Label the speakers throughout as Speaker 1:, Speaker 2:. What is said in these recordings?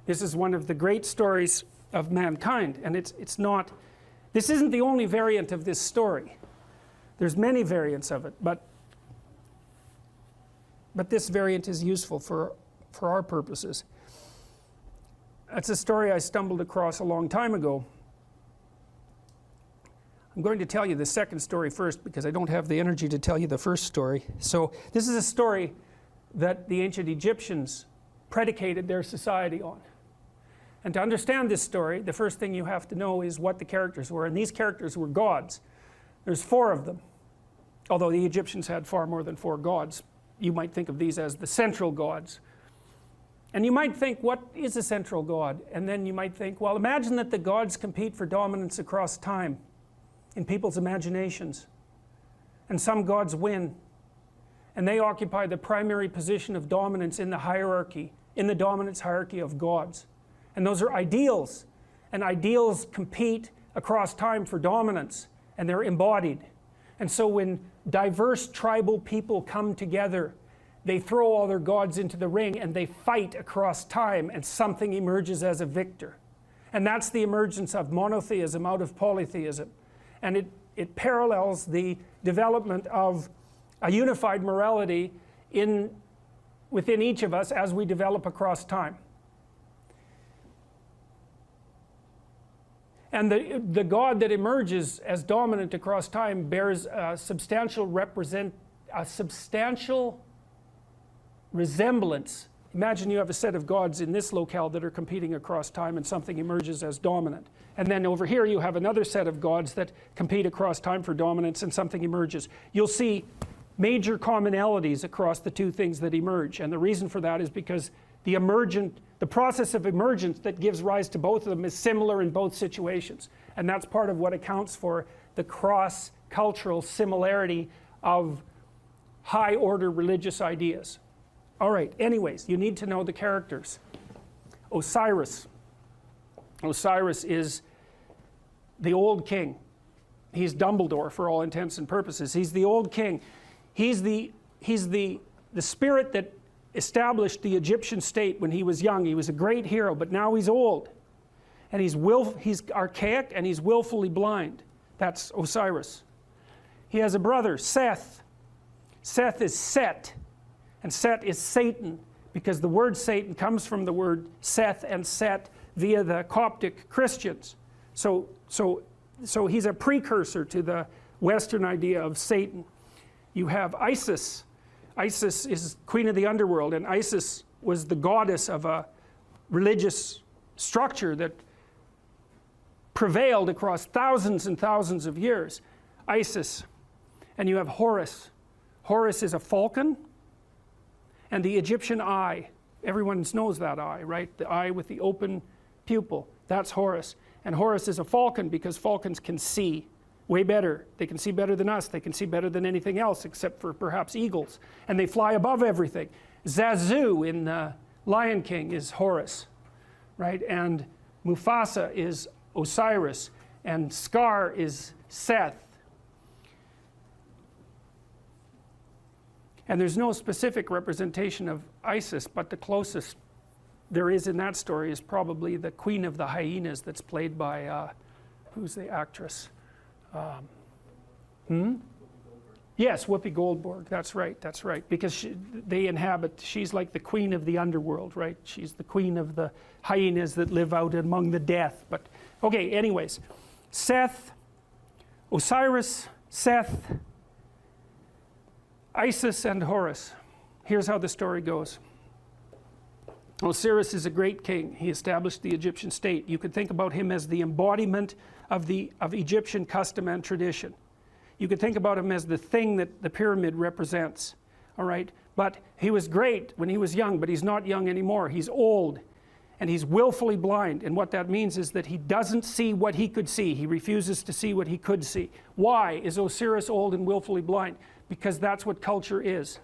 Speaker 1: This is one of the great stories of mankind, and it's not, this isn't the only variant of this story. There's many variants of it, but this variant is useful for our purposes. That's a story I stumbled across a long time ago. I'm going to tell you the second story first because I don't have the energy to tell you the first story. So this is a story that the ancient Egyptians predicated their society on. And to understand this story, the first thing you have to know is what the characters were. And these characters were gods. There's 4 of them. Although the Egyptians had far more than 4 gods. You might think of these as the central gods. And you might think, what is a central god? And then you might think, well, imagine that the gods compete for dominance across time in people's imaginations. And some gods win. And they occupy the primary position of dominance in the hierarchy, in the dominance hierarchy of gods. And those are ideals. And ideals compete across time for dominance. And they're embodied. And so when diverse tribal people come together, they throw all their gods into the ring and they fight across time, and something emerges as a victor. And that's the emergence of monotheism out of polytheism. And it parallels the development of a unified morality within each of us as we develop across time. And the God that emerges as dominant across time bears a substantial resemblance. Imagine you have a set of gods in this locale that are competing across time, and something emerges as dominant. And then over here you have another set of gods that compete across time for dominance, and something emerges. You'll see major commonalities across the 2 things that emerge. And the reason for that is because the process of emergence that gives rise to both of them is similar in both situations. And that's part of what accounts for the cross-cultural similarity of high-order religious ideas. All right, anyways, you need to know the characters. Osiris. Osiris is the old king. He's Dumbledore for all intents and purposes. He's the old king. He's the spirit that established the Egyptian state when he was young. He was a great hero, but now he's old. And he's archaic, and he's willfully blind. That's Osiris. He has a brother, Seth. Seth is Set. And Set is Satan, because the word Satan comes from the word Seth and Set via the Coptic Christians. So he's a precursor to the Western idea of Satan. You have Isis. Isis is queen of the underworld, and Isis was the goddess of a religious structure that prevailed across thousands and thousands of years. Isis. And you have Horus. Horus is a falcon, and the Egyptian eye. Everyone knows that eye, right? The eye with the open pupil. That's Horus. And Horus is a falcon because falcons can see way better. They can see better than us. They can see better than anything else except for perhaps eagles. And they fly above everything. Zazu in Lion King is Horus, right? And Mufasa is Osiris. And Scar is Seth. And there's no specific representation of Isis, but the closest there is in that story is probably the Queen of the Hyenas that's played by, who's the actress? Yes, Whoopi Goldberg. That's right. Because she's like the queen of the underworld, right? She's the queen of the hyenas that live out among the death. But, okay, anyways. Seth, Osiris, Seth, Isis, and Horus. Here's how the story goes. Osiris is a great king. He established the Egyptian state. You could think about him as the embodiment of Egyptian custom and tradition. You could think about him as the thing that the pyramid represents. All right? But he was great when he was young, but he's not young anymore. He's old, and he's willfully blind. And what that means is that he doesn't see what he could see. He refuses to see what he could see. Why is Osiris old and willfully blind? Because that's what culture is.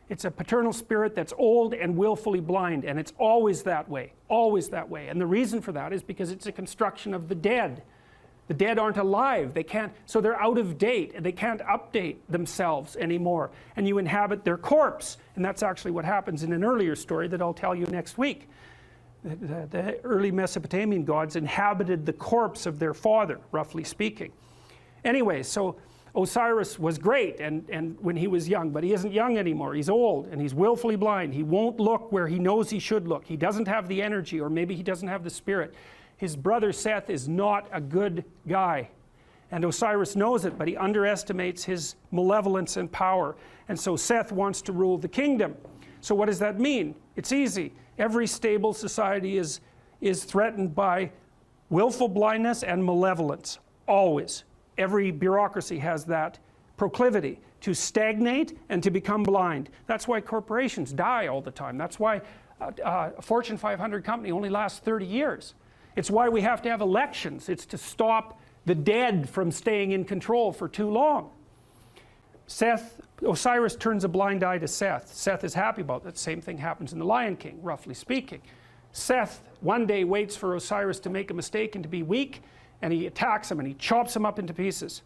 Speaker 1: It's a paternal spirit that's old and willfully blind, and it's always that way, always that way. And the reason for that is because it's a construction of the dead. The dead aren't alive. They can't, so they're out of date, and they can't update themselves anymore. And you inhabit their corpse. And that's actually what happens in an earlier story that I'll tell you next week. The early Mesopotamian gods inhabited the corpse of their father, roughly speaking. Anyway, so Osiris was great and when he was young, but he isn't young anymore. He's old and he's willfully blind. He won't look where he knows he should look. He doesn't have the energy, or maybe he doesn't have the spirit. His brother Seth is not a good guy. And Osiris knows it, but he underestimates his malevolence and power. And so Seth wants to rule the kingdom. So what does that mean? It's easy. Every stable society is threatened by willful blindness and malevolence. Always. Every bureaucracy has that proclivity to stagnate and to become blind. That's why corporations die all the time. That's why a Fortune 500 company only lasts 30 years. It's why we have to have elections. It's to stop the dead from staying in control for too long. Osiris turns a blind eye to Seth. Seth is happy about that. Same thing happens in the Lion King, roughly speaking. Seth one day waits for Osiris to make a mistake and to be weak, and he attacks him and he chops him up into pieces.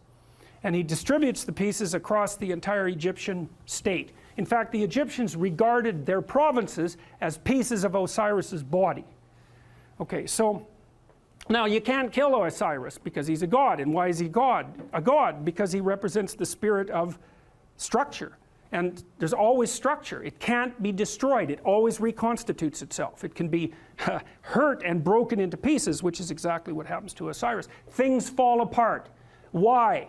Speaker 1: And he distributes the pieces across the entire Egyptian state. In fact, the Egyptians regarded their provinces as pieces of Osiris's body. Okay, so now you can't kill Osiris because he's a god. And why is he God? A god because he represents the spirit of structure. And there's always structure. It can't be destroyed. It always reconstitutes itself. It can be hurt and broken into pieces, which is exactly what happens to Osiris. Things fall apart. Why?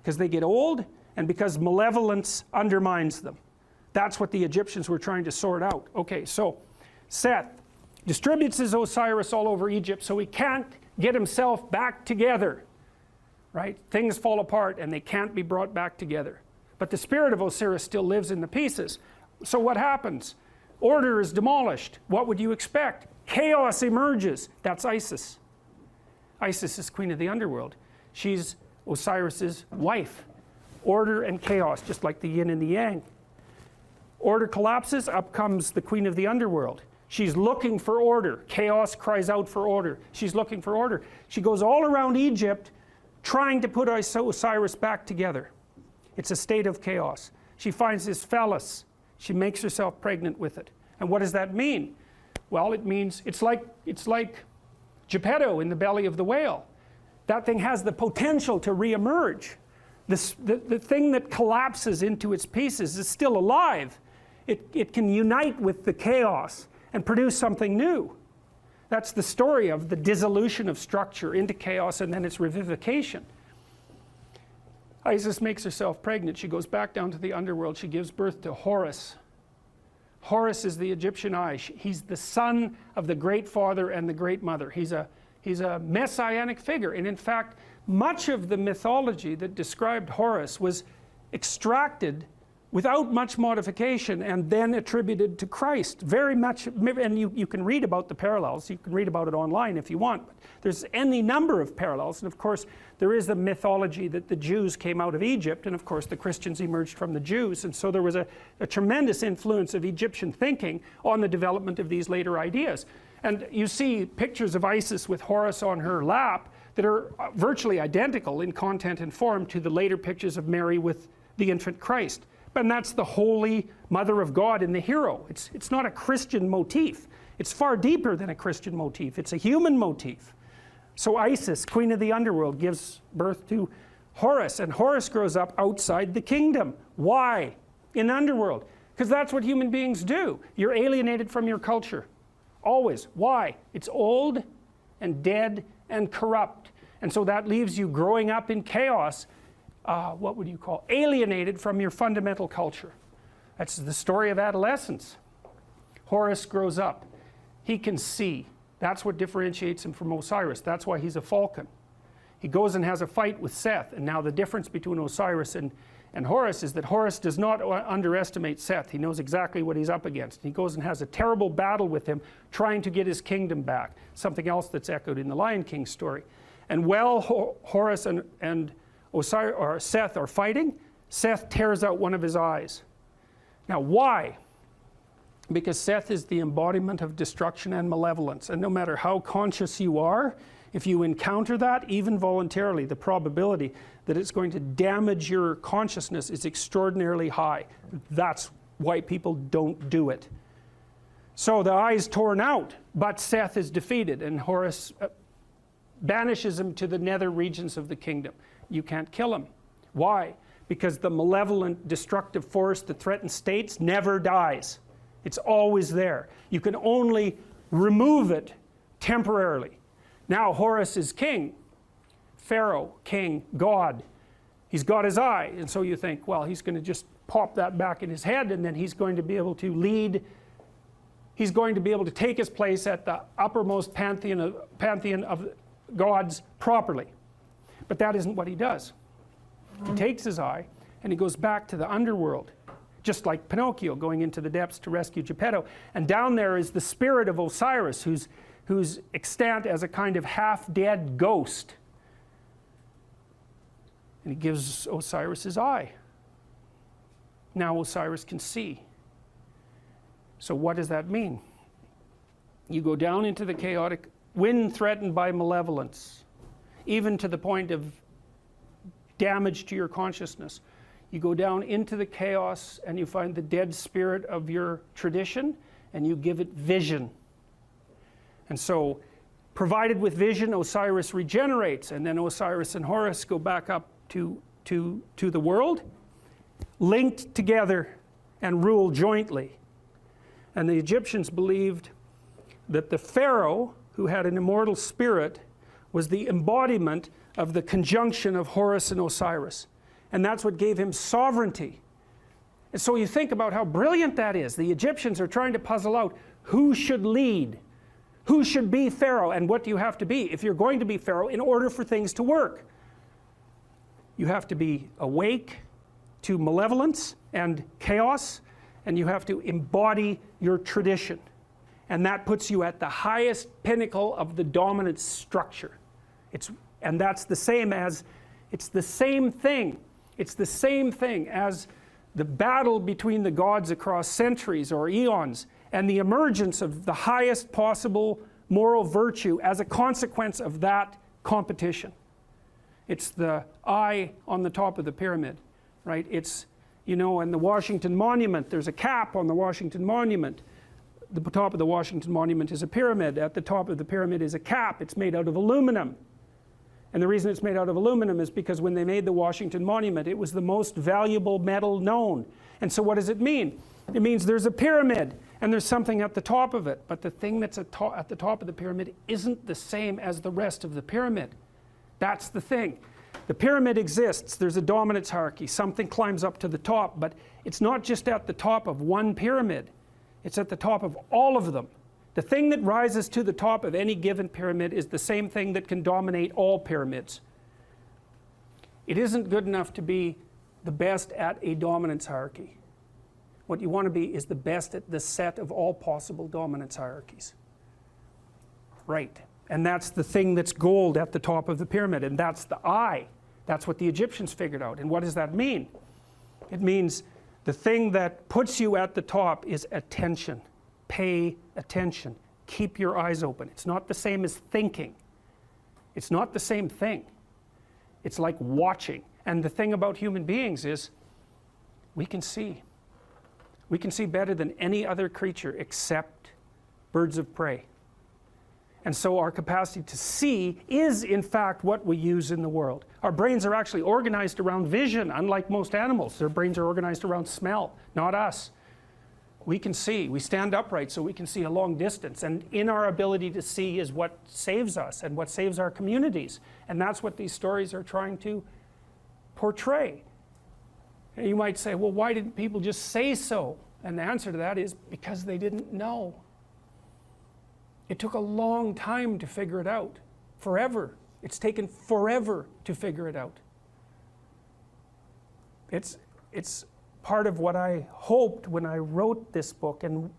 Speaker 1: Because they get old and because malevolence undermines them. That's what the Egyptians were trying to sort out. Okay, so Seth distributes his Osiris all over Egypt so he can't get himself back together. Right? Things fall apart and they can't be brought back together. But the spirit of Osiris still lives in the pieces. So what happens? Order is demolished. What would you expect? Chaos emerges. That's Isis. Isis is queen of the underworld. She's Osiris's wife. Order and chaos, just like the yin and the yang. Order collapses, up comes the queen of the underworld. She's looking for order. Chaos cries out for order. She's looking for order. She goes all around Egypt trying to put Osiris back together. It's a state of chaos. She finds his phallus. She makes herself pregnant with it. And what does that mean? Well, it means it's like Geppetto in the belly of the whale. That thing has the potential to reemerge. The thing that collapses into its pieces is still alive. It can unite with the chaos and produce something new. That's the story of the dissolution of structure into chaos and then its revivification. Isis makes herself pregnant. She goes back down to the underworld. She gives birth to Horus. Horus is the Egyptian eye. He's the son of the great father and the great mother. He's a messianic figure. And in fact, much of the mythology that described Horus was extracted without much modification and then attributed to Christ. Very much, and you can read about the parallels. You can read about it online if you want. But there's any number of parallels. And of course, there is the mythology that the Jews came out of Egypt, and of course the Christians emerged from the Jews. And so there was a tremendous influence of Egyptian thinking on the development of these later ideas. And you see pictures of Isis with Horus on her lap that are virtually identical in content and form to the later pictures of Mary with the infant Christ. And that's the holy mother of God in the hero. It's not a Christian motif. It's far deeper than a Christian motif. It's a human motif. So Isis, queen of the underworld, gives birth to Horus, and Horus grows up outside the kingdom. Why? In the underworld. Because that's what human beings do. You're alienated from your culture. Always. Why? It's old and dead and corrupt. And so that leaves you growing up in chaos. What would you call? Alienated from your fundamental culture. That's the story of adolescence. Horus grows up. He can see. That's what differentiates him from Osiris. That's why he's a falcon. He goes and has a fight with Seth. And now the difference between Osiris and Horus is that Horus does not underestimate Seth. He knows exactly what he's up against. He goes and has a terrible battle with him, trying to get his kingdom back. Something else that's echoed in the Lion King story. And while Horus and Osiris or Seth are fighting, Seth tears out one of his eyes. Now why? Because Seth is the embodiment of destruction and malevolence, and no matter how conscious you are, if you encounter that, even voluntarily, the probability that it's going to damage your consciousness is extraordinarily high. That's why people don't do it. So the eye is torn out, but Seth is defeated, and Horus banishes him to the nether regions of the kingdom. You can't kill him. Why? Because the malevolent, destructive force that threatens states never dies. It's always there. You can only remove it temporarily. Now Horus is king. Pharaoh, king, God. He's got his eye, and so you think, well, he's going to just pop that back in his head, and then he's going to be able to lead. He's going to be able to take his place at the uppermost pantheon of gods properly. But that isn't what he does. He takes his eye and he goes back to the underworld, just like Pinocchio going into the depths to rescue Geppetto. And down there is the spirit of Osiris, who's extant as a kind of half-dead ghost. And he gives Osiris his eye. Now Osiris can see. So what does that mean? You go down into the chaotic, when threatened by malevolence, even to the point of damage to your consciousness. You go down into the chaos and you find the dead spirit of your tradition and you give it vision. And so, provided with vision, Osiris regenerates, and then Osiris and Horus go back up to the world, linked together and rule jointly. And the Egyptians believed that the Pharaoh, who had an immortal spirit, was the embodiment of the conjunction of Horus and Osiris. And that's what gave him sovereignty. And so you think about how brilliant that is. The Egyptians are trying to puzzle out who should lead, who should be Pharaoh, and what do you have to be if you're going to be Pharaoh in order for things to work. You have to be awake to malevolence and chaos, and you have to embody your tradition. And that puts you at the highest pinnacle of the dominant structure. And that's the same as, it's the same thing. It's the same thing as the battle between the gods across centuries or eons and the emergence of the highest possible moral virtue as a consequence of that competition. It's the eye on the top of the pyramid, right? It's, you know, in the Washington Monument, there's a cap on the Washington Monument. The top of the Washington Monument is a pyramid. At the top of the pyramid is a cap. It's made out of aluminum. And the reason it's made out of aluminum is because when they made the Washington Monument, it was the most valuable metal known. And so what does it mean? It means there's a pyramid and there's something at the top of it. But the thing that's at the top of the pyramid isn't the same as the rest of the pyramid. That's the thing. The pyramid exists. There's a dominance hierarchy. Something climbs up to the top. But it's not just at the top of one pyramid. It's at the top of all of them. The thing that rises to the top of any given pyramid is the same thing that can dominate all pyramids. It isn't good enough to be the best at a dominance hierarchy. What you want to be is the best at the set of all possible dominance hierarchies. Right. And that's the thing that's gold at the top of the pyramid, and that's the eye. That's what the Egyptians figured out. And what does that mean? It means the thing that puts you at the top is attention. Pay attention. Keep your eyes open. It's not the same as thinking. It's not the same thing. It's like watching. And the thing about human beings is we can see. We can see better than any other creature except birds of prey. And so our capacity to see is in fact what we use in the world. Our brains are actually organized around vision, unlike most animals. Their brains are organized around smell, not us. We can see. We stand upright so we can see a long distance. And in our ability to see is what saves us and what saves our communities. And that's what these stories are trying to portray. And you might say, well, why didn't people just say so? And the answer to that is because they didn't know. It took a long time to figure it out. Forever. It's taken forever to figure it out. It's part of what I hoped when I wrote this book, and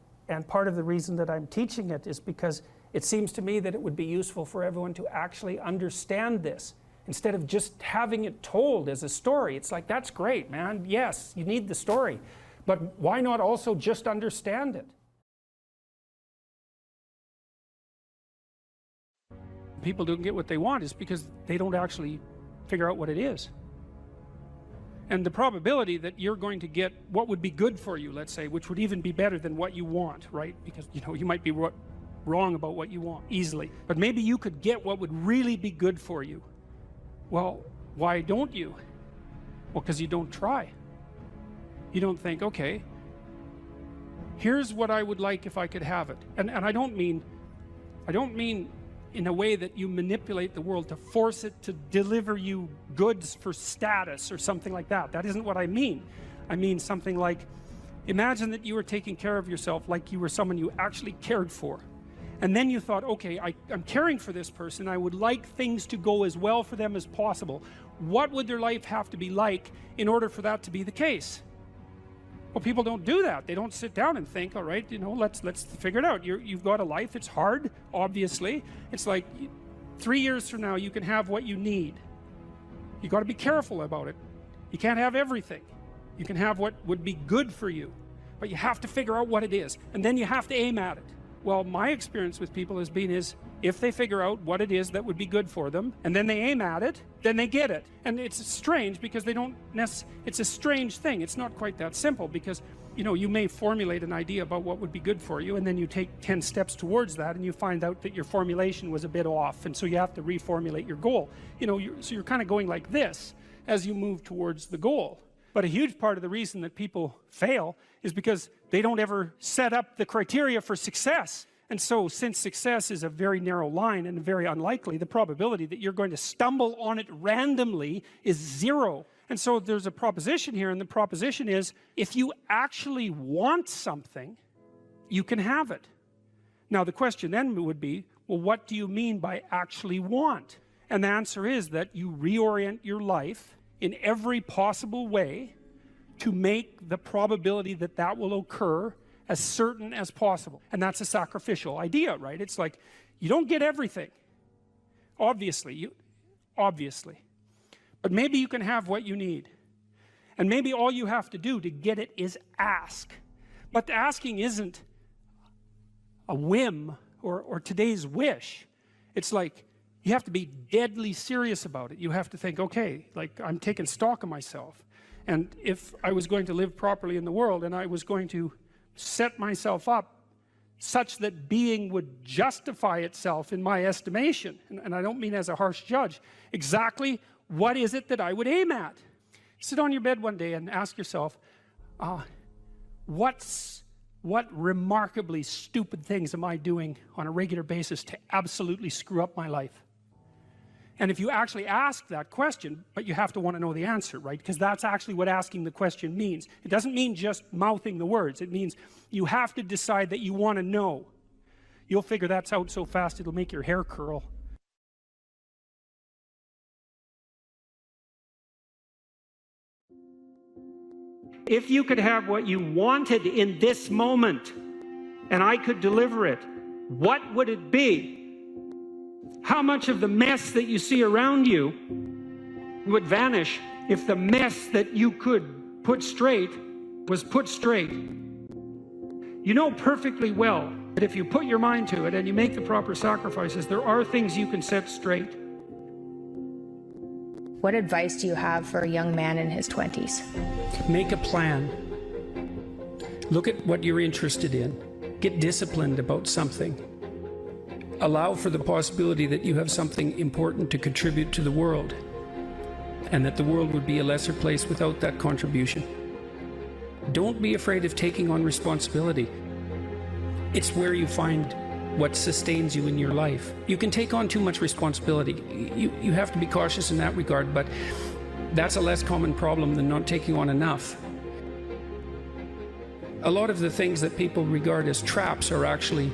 Speaker 1: part of the reason that I'm teaching it is because it seems to me that it would be useful for everyone to actually understand this instead of just having it told as a story. It's like, that's great, man. Yes, you need the story. But why not also just understand it? People don't get what they want is because they don't actually figure out what it is. And the probability that you're going to get what would be good for you, let's say, which would even be better than what you want, right? Because, you know, you might be wrong about what you want easily, but maybe you could get what would really be good for you. Well, why don't you? Well, because you don't try. You don't think, okay, here's what I would like if I could have it. And I don't mean in a way that you manipulate the world to force it to deliver you goods for status or something like that. That isn't what I mean. I mean something like, imagine that you were taking care of yourself like you were someone you actually cared for. And then you thought, okay, I'm caring for this person. I would like things to go as well for them as possible. What would their life have to be like in order for that to be the case? Well, people don't do that. They don't sit down and think, all right, you know, let's figure it out. You've got a life. It's hard, obviously. It's like 3 years from now, you can have what you need. You got to be careful about it. You can't have everything. You can have what would be good for you, but you have to figure out what it is, and then you have to aim at it. Well, my experience with people has been is if they figure out what it is that would be good for them, and then they aim at it, then they get it. And it's strange because they don't it's a strange thing. It's not quite that simple because, you know, you may formulate an idea about what would be good for you, and then you take 10 steps towards that, and you find out that your formulation was a bit off, and so you have to reformulate your goal. You know, so you're kind of going like this as you move towards the goal. But a huge part of the reason that people fail is because they don't ever set up the criteria for success. And so, since success is a very narrow line and very unlikely, the probability that you're going to stumble on it randomly is 0. And so there's a proposition here, and the proposition is, if you actually want something, you can have it. Now the question then would be, well, what do you mean by actually want? And the answer is that you reorient your life in every possible way to make the probability that that will occur as certain as possible. And that's a sacrificial idea, right? It's like, you don't get everything, obviously, but maybe you can have what you need, and maybe all you have to do to get it is ask. But the asking isn't a whim or today's wish. It's like, you have to be deadly serious about it. You have to think, okay, like, I'm taking stock of myself, and if I was going to live properly in the world, and I was going to set myself up such that being would justify itself in my estimation, and I don't mean as a harsh judge, exactly what is it that I would aim at? Sit on your bed one day and ask yourself, what remarkably stupid things am I doing on a regular basis to absolutely screw up my life? And if you actually ask that question, but you have to want to know the answer, right? Because that's actually what asking the question means. It doesn't mean just mouthing the words. It means you have to decide that you want to know. You'll figure that's out so fast it'll make your hair curl. If you could have what you wanted in this moment, and I could deliver it, what would it be? How much of the mess that you see around you would vanish if the mess that you could put straight was put straight? You know perfectly well that if you put your mind to it and you make the proper sacrifices, there are things you can set straight.
Speaker 2: What advice do you have for a young man in his 20s?
Speaker 1: Make a plan. Look at what you're interested in. Get disciplined about something. Allow for the possibility that you have something important to contribute to the world, and that the world would be a lesser place without that contribution. Don't be afraid of taking on responsibility. It's where you find what sustains you in your life. You can take on too much responsibility. You have to be cautious in that regard, but that's a less common problem than not taking on enough. A lot of the things that people regard as traps are actually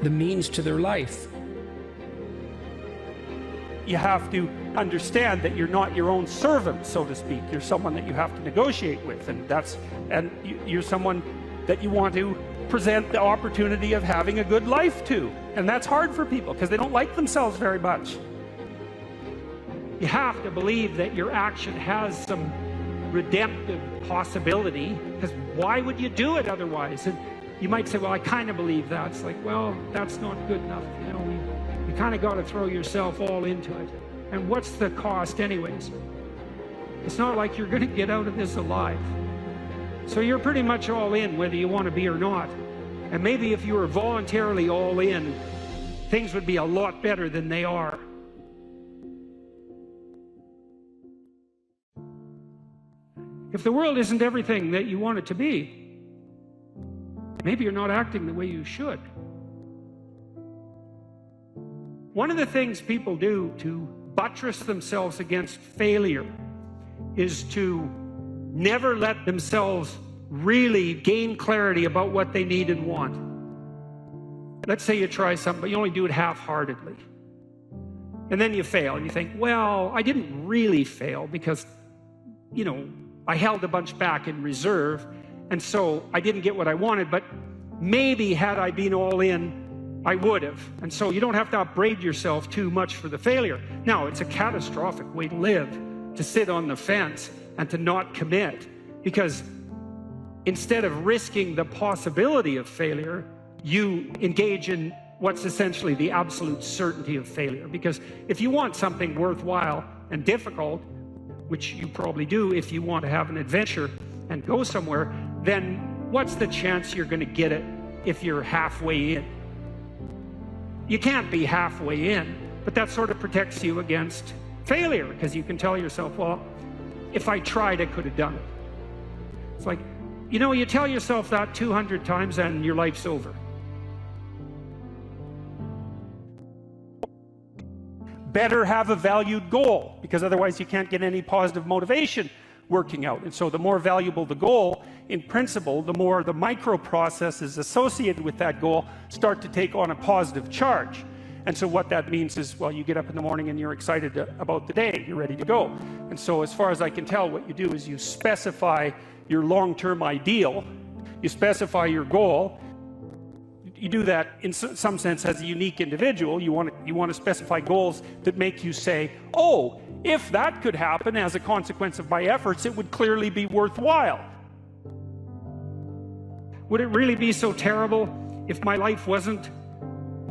Speaker 1: the means to their life. You have to understand that you're not your own servant, so to speak. You're someone that you have to negotiate with, and you're someone that you want to present the opportunity of having a good life to. And that's hard for people because they don't like themselves very much. You have to believe that your action has some redemptive possibility, because why would you do it otherwise? And you might say, well, I kind of believe that. It's like, well, that's not good enough. You know, you kind of got to throw yourself all into it. And what's the cost anyways? It's not like you're going to get out of this alive. So you're pretty much all in, whether you want to be or not. And maybe if you were voluntarily all in, things would be a lot better than they are. If the world isn't everything that you want it to be, maybe you're not acting the way you should. One of the things people do to buttress themselves against failure is to never let themselves really gain clarity about what they need and want. Let's say you try something, but you only do it half-heartedly. And then you fail, and you think, well, I didn't really fail because, I held a bunch back in reserve, and so I didn't get what I wanted, but maybe had I been all in, I would have. And so you don't have to upbraid yourself too much for the failure. Now, it's a catastrophic way to live, to sit on the fence and to not commit, because instead of risking the possibility of failure, you engage in what's essentially the absolute certainty of failure. Because if you want something worthwhile and difficult, which you probably do if you want to have an adventure and go somewhere, then what's the chance you're going to get it if you're halfway in? You can't be halfway in, but that sort of protects you against failure, because you can tell yourself, well, if I tried, I could have done it. It's like, you tell yourself that 200 times and your life's over. Better have a valued goal, because otherwise you can't get any positive motivation working out. And so the more valuable the goal, in principle, the more the micro processes associated with that goal start to take on a positive charge. And so what that means is, well, you get up in the morning and you're excited about the day, you're ready to go. And so as far as I can tell, what you do is you specify your long-term ideal, you specify your goal. You do that in some sense as a unique individual. You want to specify goals that make you say, oh, if that could happen as a consequence of my efforts, it would clearly be worthwhile. Would it really be so terrible if my life wasn't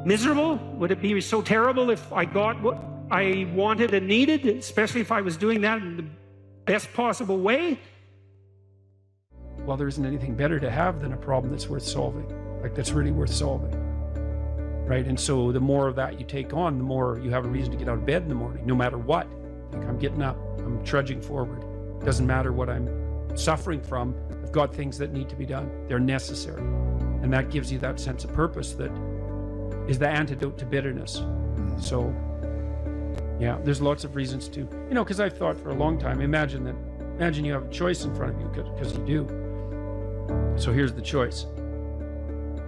Speaker 1: miserable? Would it be so terrible if I got what I wanted and needed, especially if I was doing that in the best possible way? Well, there isn't anything better to have than a problem that's worth solving. That's really worth solving, right? And so the more of that you take on, the more you have a reason to get out of bed in the morning, no matter what. Like, I'm getting up, I'm trudging forward. Doesn't matter what I'm suffering from. I've got things that need to be done. They're necessary. And that gives you that sense of purpose that is the antidote to bitterness. So, yeah, there's lots of reasons to, because I've thought for a long time, imagine you have a choice in front of you, because you do. So here's the choice.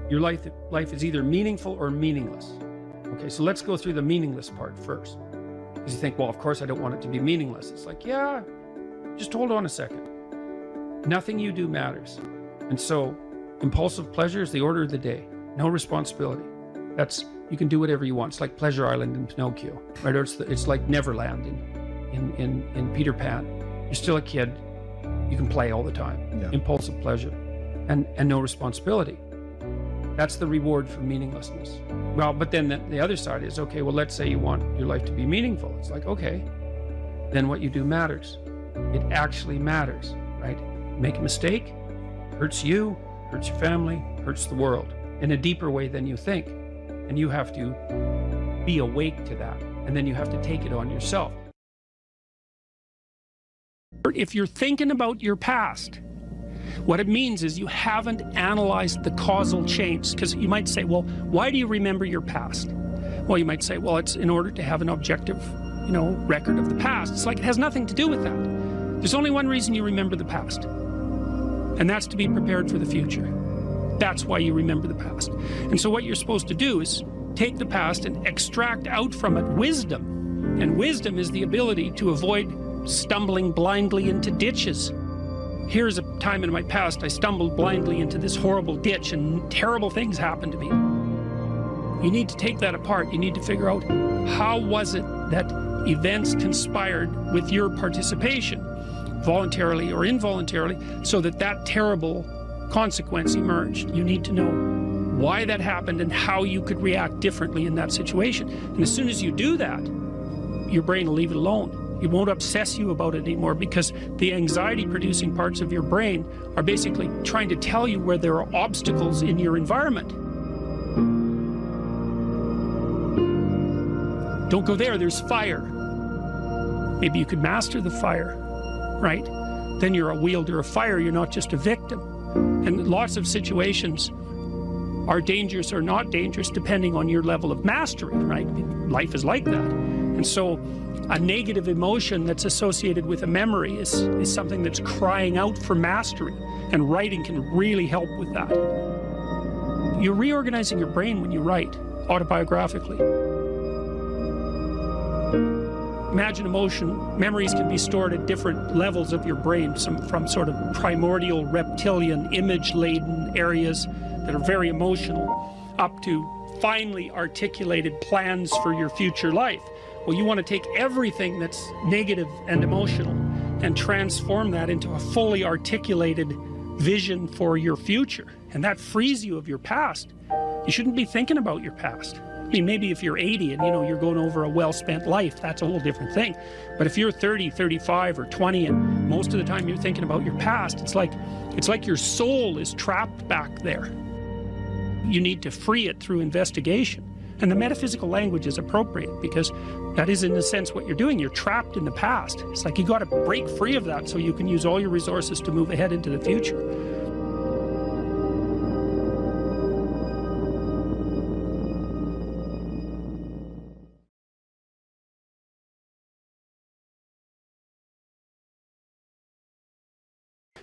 Speaker 1: Your life is either meaningful or meaningless. Okay, so let's go through the meaningless part first. Because you think, well, of course I don't want it to be meaningless. It's like, yeah, just hold on a second. Nothing you do matters. And so impulsive pleasure is the order of the day. No responsibility. You can do whatever you want. It's like Pleasure Island in Pinocchio, right? Or it's like Neverland in Peter Pan. You're still a kid. You can play all the time. Yeah. Impulsive pleasure and no responsibility. That's the reward for meaninglessness. Well, but then the other side is, okay, well, let's say you want your life to be meaningful. It's like, okay, then what you do matters. It actually matters, right? Make a mistake, hurts you, hurts your family, hurts the world in a deeper way than you think. And you have to be awake to that. And then you have to take it on yourself. If you're thinking about your past, what it means is you haven't analyzed the causal chains. Because you might say, well, why do you remember your past? Well, you might say, well, it's in order to have an objective, record of the past. It's like it has nothing to do with that. There's only one reason you remember the past, and that's to be prepared for the future. That's why you remember the past. And so what you're supposed to do is take the past and extract out from it wisdom. And wisdom is the ability to avoid stumbling blindly into ditches. Here's a time in my past I stumbled blindly into this horrible ditch and terrible things happened to me. You need to take that apart. You need to figure out, how was it that events conspired with your participation, voluntarily or involuntarily, so that terrible consequence emerged. You need to know why that happened and how you could react differently in that situation. And as soon as you do that, your brain will leave it alone. It won't obsess you about it anymore, because the anxiety-producing parts of your brain are basically trying to tell you where there are obstacles in your environment. Don't go there, there's fire. Maybe you could master the fire, right? Then you're a wielder of fire, you're not just a victim. And lots of situations are dangerous or not dangerous depending on your level of mastery, right? Life is like that. And so a negative emotion that's associated with a memory is something that's crying out for mastery, and writing can really help with that. You're reorganizing your brain when you write autobiographically. Imagine emotion, memories can be stored at different levels of your brain, from sort of primordial, reptilian, image-laden areas that are very emotional, up to finely articulated plans for your future life. Well, you want to take everything that's negative and emotional and transform that into a fully articulated vision for your future. And that frees you of your past. You shouldn't be thinking about your past. I mean, maybe if you're 80 and you're going over a well-spent life, that's a whole different thing. But if you're 30, 35, or 20, and most of the time you're thinking about your past, it's like your soul is trapped back there. You need to free it through investigation. And the metaphysical language is appropriate, because that is, in a sense, what you're doing. You're trapped in the past. It's like you got to break free of that so you can use all your resources to move ahead into the future.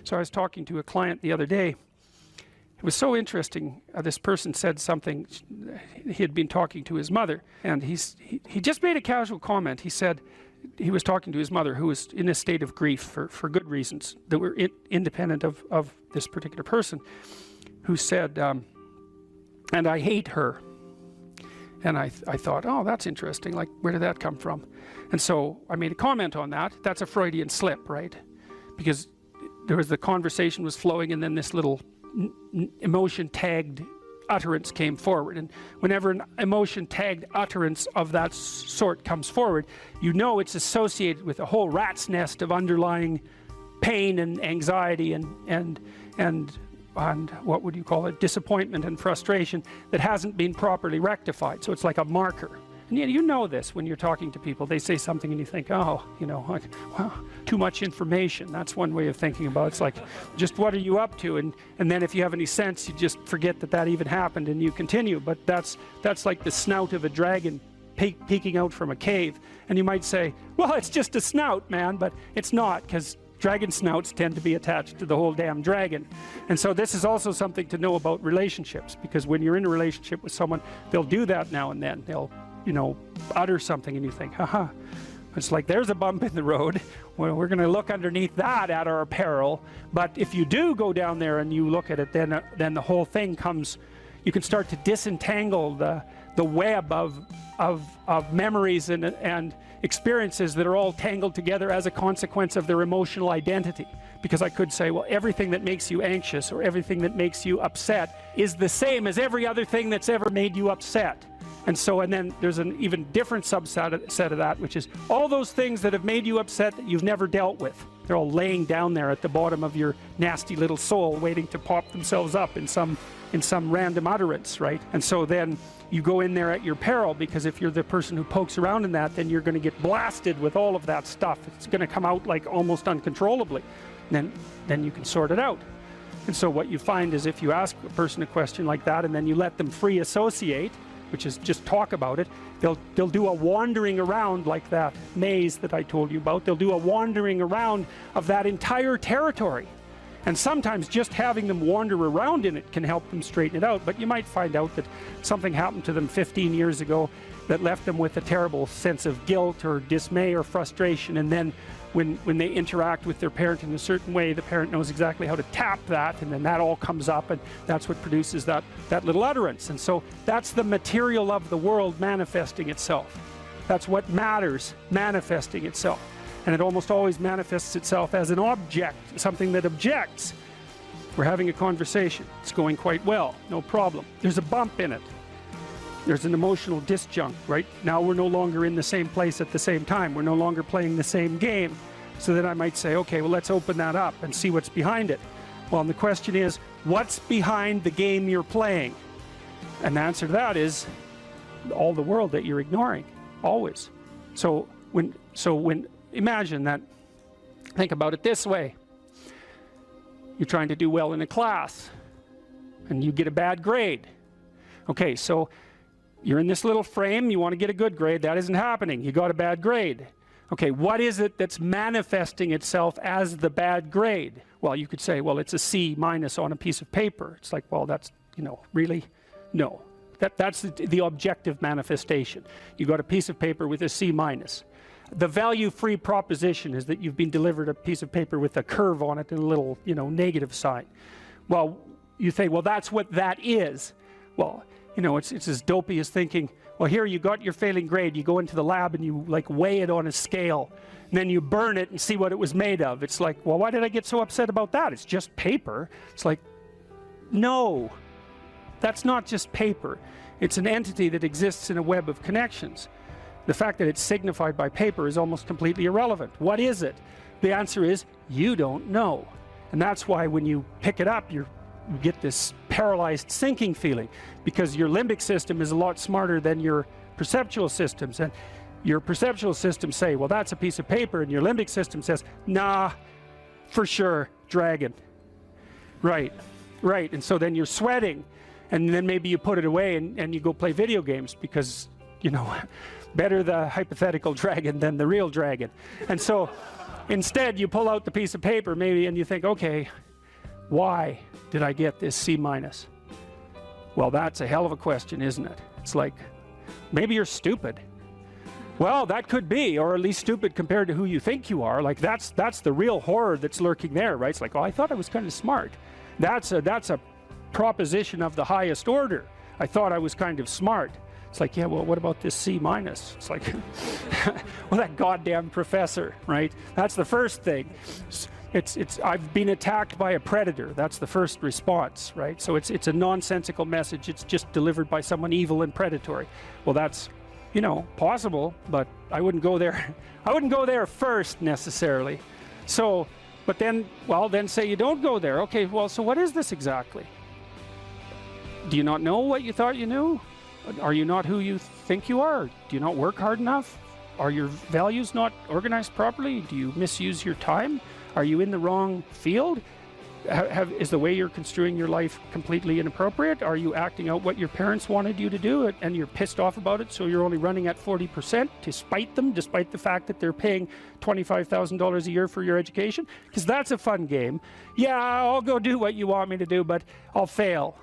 Speaker 1: So I was talking to a client the other day. It was so interesting. This person said something. He had been talking to his mother, and he just made a casual comment. He said he was talking to his mother, who was in a state of grief for good reasons that were independent of this particular person, who said, and I hate her. And I thought, oh, that's interesting. Like, where did that come from? And so I made a comment on that. That's a Freudian slip, right? Because the conversation was flowing, and then this little emotion tagged utterance came forward. And whenever an emotion tagged utterance of that sort comes forward, it's associated with a whole rat's nest of underlying pain and anxiety and what would you call it, disappointment and frustration that hasn't been properly rectified. So it's like a marker. And you know this when you're talking to people. They say something and you think, oh, like, wow, too much information. That's one way of thinking about it. It's like, just what are you up to? And then if you have any sense, you just forget that even happened and you continue. But that's like the snout of a dragon peeking out from a cave. And you might say, well, it's just a snout, man. But it's not, because dragon snouts tend to be attached to the whole damn dragon. And so this is also something to know about relationships, because when you're in a relationship with someone, they'll do that now and then. They'll utter something and you think, haha, it's like there's a bump in the road. Well, we're going to look underneath that at our peril. But if you do go down there and you look at it, then the whole thing comes, you can start to disentangle the web of memories and experiences that are all tangled together as a consequence of their emotional identity. Because I could say, well, everything that makes you anxious or everything that makes you upset is the same as every other thing that's ever made you upset. And then there's an even different subset of that, which is all those things that have made you upset that you've never dealt with. They're all laying down there at the bottom of your nasty little soul, waiting to pop themselves up in some random utterance, right? And so then you go in there at your peril, because if you're the person who pokes around in that, then you're going to get blasted with all of that stuff. It's going to come out like almost uncontrollably. Then you can sort it out. And so what you find is, if you ask a person a question like that and then you let them free associate, which is just talk about it, they'll do a wandering around, like that maze that I told you about. They'll do a wandering around of that entire territory. And sometimes just having them wander around in it can help them straighten it out. But you might find out that something happened to them 15 years ago that left them with a terrible sense of guilt or dismay or frustration. And then when they interact with their parent in a certain way, the parent knows exactly how to tap that, and then that all comes up, and that's what produces that little utterance. And so that's the material of the world manifesting itself. That's what matters manifesting itself. And it almost always manifests itself as an object, something that objects. We're having a conversation. It's going quite well, no problem. There's a bump in it. There's an emotional disjunct, right? Now we're no longer in the same place at the same time. We're no longer playing the same game. So then I might say, okay, well, let's open that up and see what's behind it. Well, and the question is, what's behind the game you're playing? And the answer to that is all the world that you're ignoring, always. So when imagine that, think about it this way. You're trying to do well in a class and you get a bad grade. Okay, so you're in this little frame, you want to get a good grade, that isn't happening, you got a bad grade. Okay, what is it that's manifesting itself as the bad grade? Well, you could say, well, it's a C minus on a piece of paper. It's like, well, that's, really? No. That's the objective manifestation. You got a piece of paper with a C minus. The value-free proposition is that you've been delivered a piece of paper with a curve on it and a little, negative sign. Well, you think, well, that's what that is. Well, it's as dopey as thinking, well, here you got your failing grade, you go into the lab and you weigh it on a scale, and then you burn it and see what it was made of. It's like, well, why did I get so upset about that? It's just paper. It's like, no, that's not just paper. It's an entity that exists in a web of connections. The fact that it's signified by paper is almost completely irrelevant. What is it? The answer is, you don't know. And that's why when you pick it up, you get this paralyzed sinking feeling, because your limbic system is a lot smarter than your perceptual systems, and your perceptual systems say, well, that's a piece of paper, and your limbic system says, nah, for sure, dragon. Right, and so then you're sweating, and then maybe you put it away and you go play video games, because better the hypothetical dragon than the real dragon. And so instead you pull out the piece of paper maybe and you think, okay, why did I get this C minus? Well, that's a hell of a question, isn't it? It's like, maybe you're stupid. Well, that could be, or at least stupid compared to who you think you are. Like that's the real horror that's lurking there, right? It's like, oh, I thought I was kind of smart. That's a proposition of the highest order. I thought I was kind of smart. It's like, yeah, well, what about this C minus? It's like, well, that goddamn professor, right? That's the first thing. I've been attacked by a predator. That's the first response, right? So it's a nonsensical message. It's just delivered by someone evil and predatory. Well, that's, possible, but I wouldn't go there. I wouldn't go there first necessarily. So, but then, well, then say you don't go there. Okay, well, so what is this exactly? Do you not know what you thought you knew? Are you not who you think you are? Do you not work hard enough? Are your values not organized properly? Do you misuse your time? Are you in the wrong field? Is the way you're construing your life completely inappropriate? Are you acting out what your parents wanted you to do and you're pissed off about it, so you're only running at 40% to spite them, despite the fact that they're paying $25,000 a year for your education? Because that's a fun game. Yeah, I'll go do what you want me to do, but I'll fail.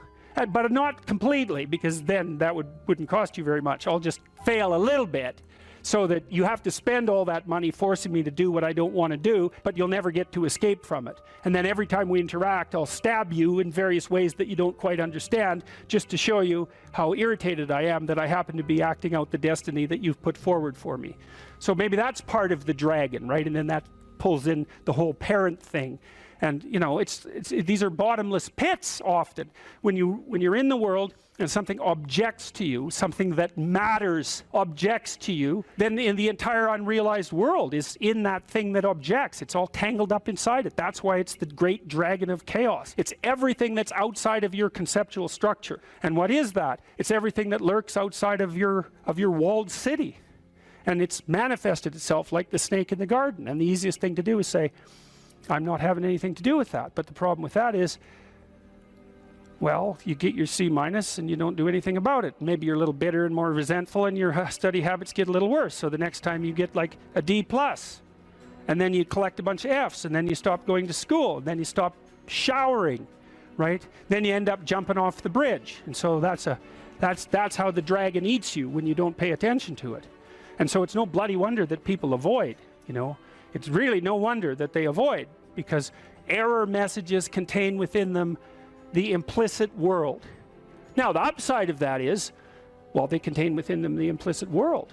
Speaker 1: But not completely, because then that wouldn't cost you very much. I'll just fail a little bit, so that you have to spend all that money forcing me to do what I don't want to do, but you'll never get to escape from it. And then every time we interact, I'll stab you in various ways that you don't quite understand, just to show you how irritated I am that I happen to be acting out the destiny that you've put forward for me. So maybe that's part of the dragon, right? And then that pulls in the whole parent thing. And these are bottomless pits often. When you're in the world and something objects to you, something that matters objects to you, then in the entire unrealized world is in that thing that objects. It's all tangled up inside it. That's why it's the great dragon of chaos. It's everything that's outside of your conceptual structure. And what is that? It's everything that lurks outside of your walled city. And it's manifested itself like the snake in the garden. And the easiest thing to do is say, I'm not having anything to do with that. But the problem with that is, well, you get your C minus and you don't do anything about it. Maybe you're a little bitter and more resentful and your study habits get a little worse. So the next time you get like a D plus, and then you collect a bunch of Fs, and then you stop going to school, and then you stop showering, right? Then you end up jumping off the bridge. And so that's how the dragon eats you when you don't pay attention to it. And so it's no bloody wonder that people avoid, It's really no wonder that they avoid, because error messages contain within them the implicit world. Now, the upside of that is, well, they contain within them the implicit world.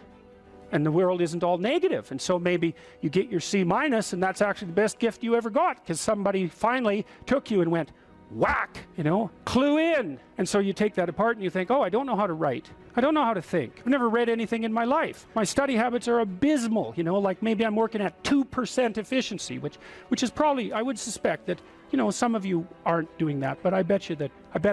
Speaker 1: And the world isn't all negative. And so maybe you get your C minus, and that's actually the best gift you ever got, because somebody finally took you and went, whack, you know, clue in. And so you take that apart and you think, oh, I don't know how to write. I don't know how to think. I've never read anything in my life. My study habits are abysmal, you know, like maybe I'm working at 2% efficiency, which is probably, I would suspect that, you know, some of you aren't doing that, but I bet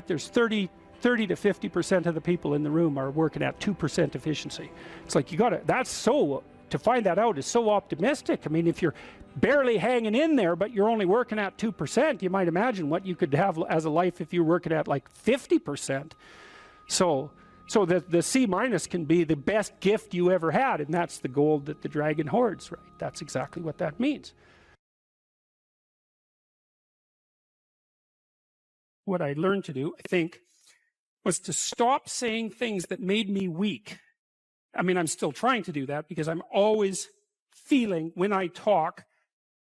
Speaker 1: there's 30 to 50% of the people in the room are working at 2% efficiency. It's like, to find that out is so optimistic. I mean, if you're barely hanging in there, but you're only working at 2%, you might imagine what you could have as a life if you're working at like 50%. So the C- can be the best gift you ever had, and that's the gold that the dragon hoards, right? That's exactly what that means. What I learned to do, I think, was to stop saying things that made me weak. I mean, I'm still trying to do that because I'm always feeling when I talk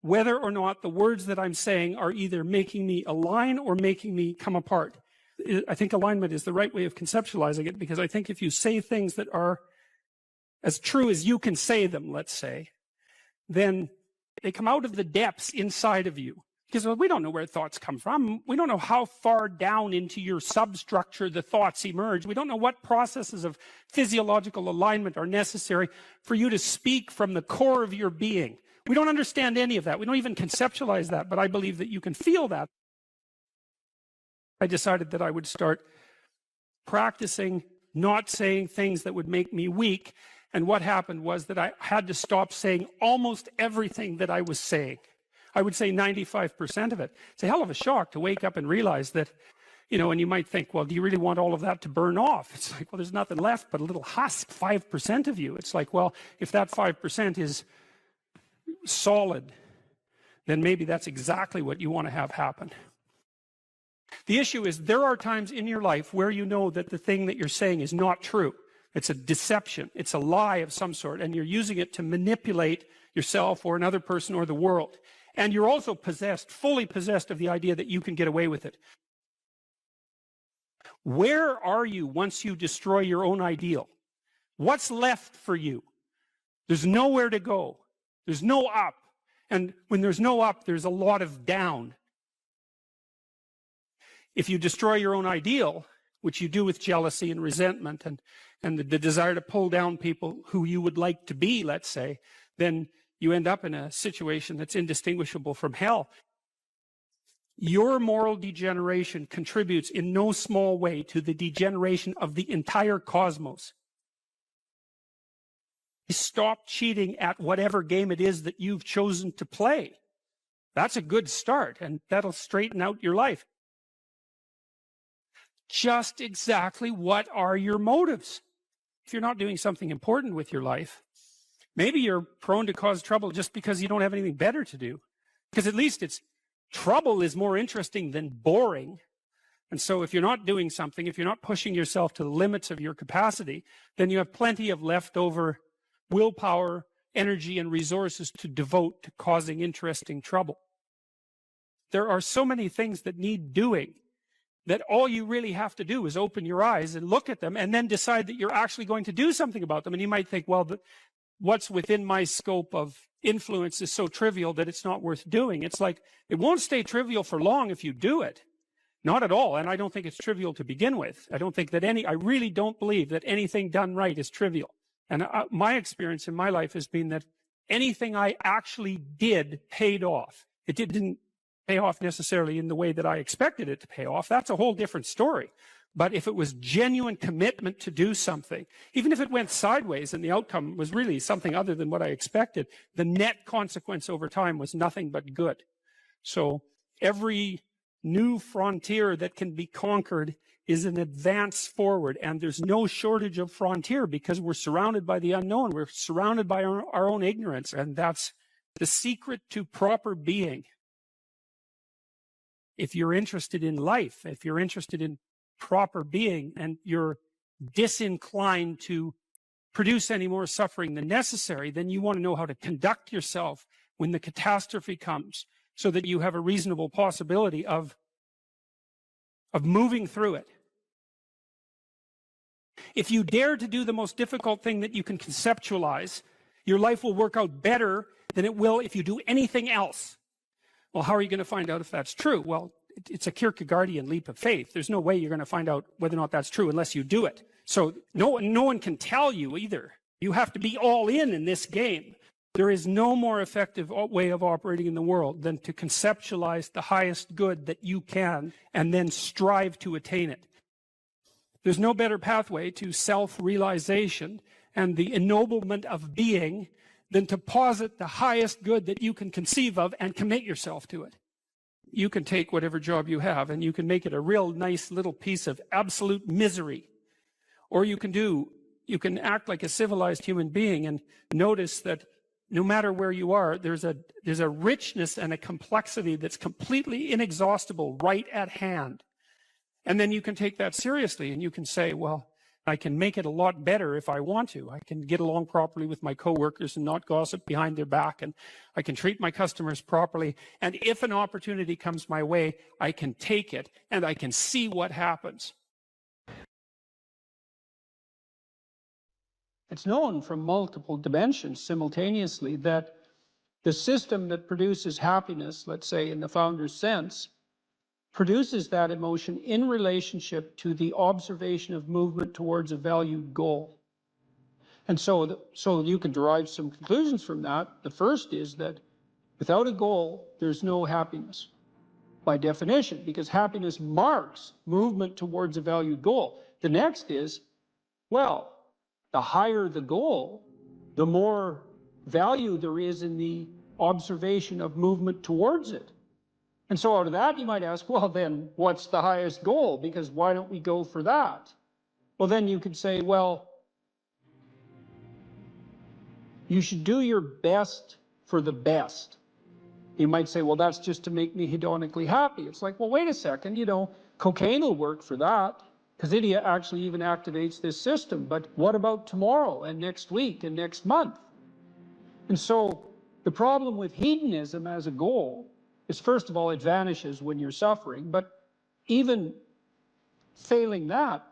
Speaker 1: whether or not the words that I'm saying are either making me align or making me come apart. I think alignment is the right way of conceptualizing it, because I think if you say things that are as true as you can say them, let's say, then they come out of the depths inside of you. Because we don't know where thoughts come from. We don't know how far down into your substructure the thoughts emerge. We don't know what processes of physiological alignment are necessary for you to speak from the core of your being. We don't understand any of that. We don't even conceptualize that, but I believe that you can feel that. I decided that I would start practicing not saying things that would make me weak. And what happened was that I had to stop saying almost everything that I was saying. I would say 95% of it. It's a hell of a shock to wake up and realize that, you know, and you might think, well, do you really want all of that to burn off? It's like, well, there's nothing left but a little husk, 5% of you. It's like, well, if that 5% is solid, then maybe that's exactly what you want to have happen. The issue is there are times in your life where you know that the thing that you're saying is not true. It's a deception. It's a lie of some sort, and you're using it to manipulate yourself or another person or the world. And you're also fully possessed of the idea that you can get away with it. Where are you once you destroy your own ideal? What's left for you? There's nowhere to go. There's no up. And when there's no up, there's a lot of down. If you destroy your own ideal, which you do with jealousy and resentment and the desire to pull down people who you would like to be, let's say, then you end up in a situation that's indistinguishable from hell. Your moral degeneration contributes in no small way to the degeneration of the entire cosmos. Stop cheating at whatever game it is that you've chosen to play. That's a good start, and that'll straighten out your life. Just exactly what are your motives? If you're not doing something important with your life, maybe you're prone to cause trouble just because you don't have anything better to do. Because at least trouble is more interesting than boring. And so if you're not doing something, if you're not pushing yourself to the limits of your capacity, then you have plenty of leftover willpower, energy, and resources to devote to causing interesting trouble. There are so many things that need doing that all you really have to do is open your eyes and look at them and then decide that you're actually going to do something about them. And you might think, well, what's within my scope of influence is so trivial that it's not worth doing. It's like, it won't stay trivial for long if you do it. Not at all. And I don't think it's trivial to begin with. I really don't believe that anything done right is trivial. And my experience in my life has been that anything I actually did paid off. It didn't pay off necessarily in the way that I expected it to pay off. That's a whole different story. But if it was genuine commitment to do something, even if it went sideways and the outcome was really something other than what I expected, the net consequence over time was nothing but good. So every new frontier that can be conquered is an advance forward, and there's no shortage of frontier because we're surrounded by the unknown. We're surrounded by our own ignorance, and that's the secret to proper being. If you're interested in life, if you're interested in proper being, and you're disinclined to produce any more suffering than necessary, then you want to know how to conduct yourself when the catastrophe comes so that you have a reasonable possibility of moving through it. If you dare to do the most difficult thing that you can conceptualize, your life will work out better than it will if you do anything else. Well, how are you going to find out if that's true? Well, it's a Kierkegaardian leap of faith. There's no way you're going to find out whether or not that's true unless you do it. So no one can tell you either. You have to be all in this game. There is no more effective way of operating in the world than to conceptualize the highest good that you can and then strive to attain it. There's no better pathway to self-realization and the ennoblement of being than to posit the highest good that you can conceive of and commit yourself to it. You can take whatever job you have and you can make it a real nice little piece of absolute misery. Or you can act like a civilized human being and notice that no matter where you are, there's a richness and a complexity that's completely inexhaustible right at hand. And then you can take that seriously and you can say, well, I can make it a lot better if I want to. I can get along properly with my coworkers and not gossip behind their back, and I can treat my customers properly. And if an opportunity comes my way, I can take it and I can see what happens. It's known from multiple dimensions simultaneously that the system that produces happiness, let's say in the founder's sense, produces that emotion in relationship to the observation of movement towards a valued goal. And so you can derive some conclusions from that. The first is that without a goal, there's no happiness by definition, because happiness marks movement towards a valued goal. The next is, well, the higher the goal, the more value there is in the observation of movement towards it. And so out of that, you might ask, well, then what's the highest goal? Because why don't we go for that? Well, then you could say, well, you should do your best for the best. You might say, well, that's just to make me hedonically happy. It's like, well, wait a second, cocaine will work for that, because it actually even activates this system. But what about tomorrow and next week and next month? And so the problem with hedonism as a goal is, first of all, it vanishes when you're suffering. But even failing that,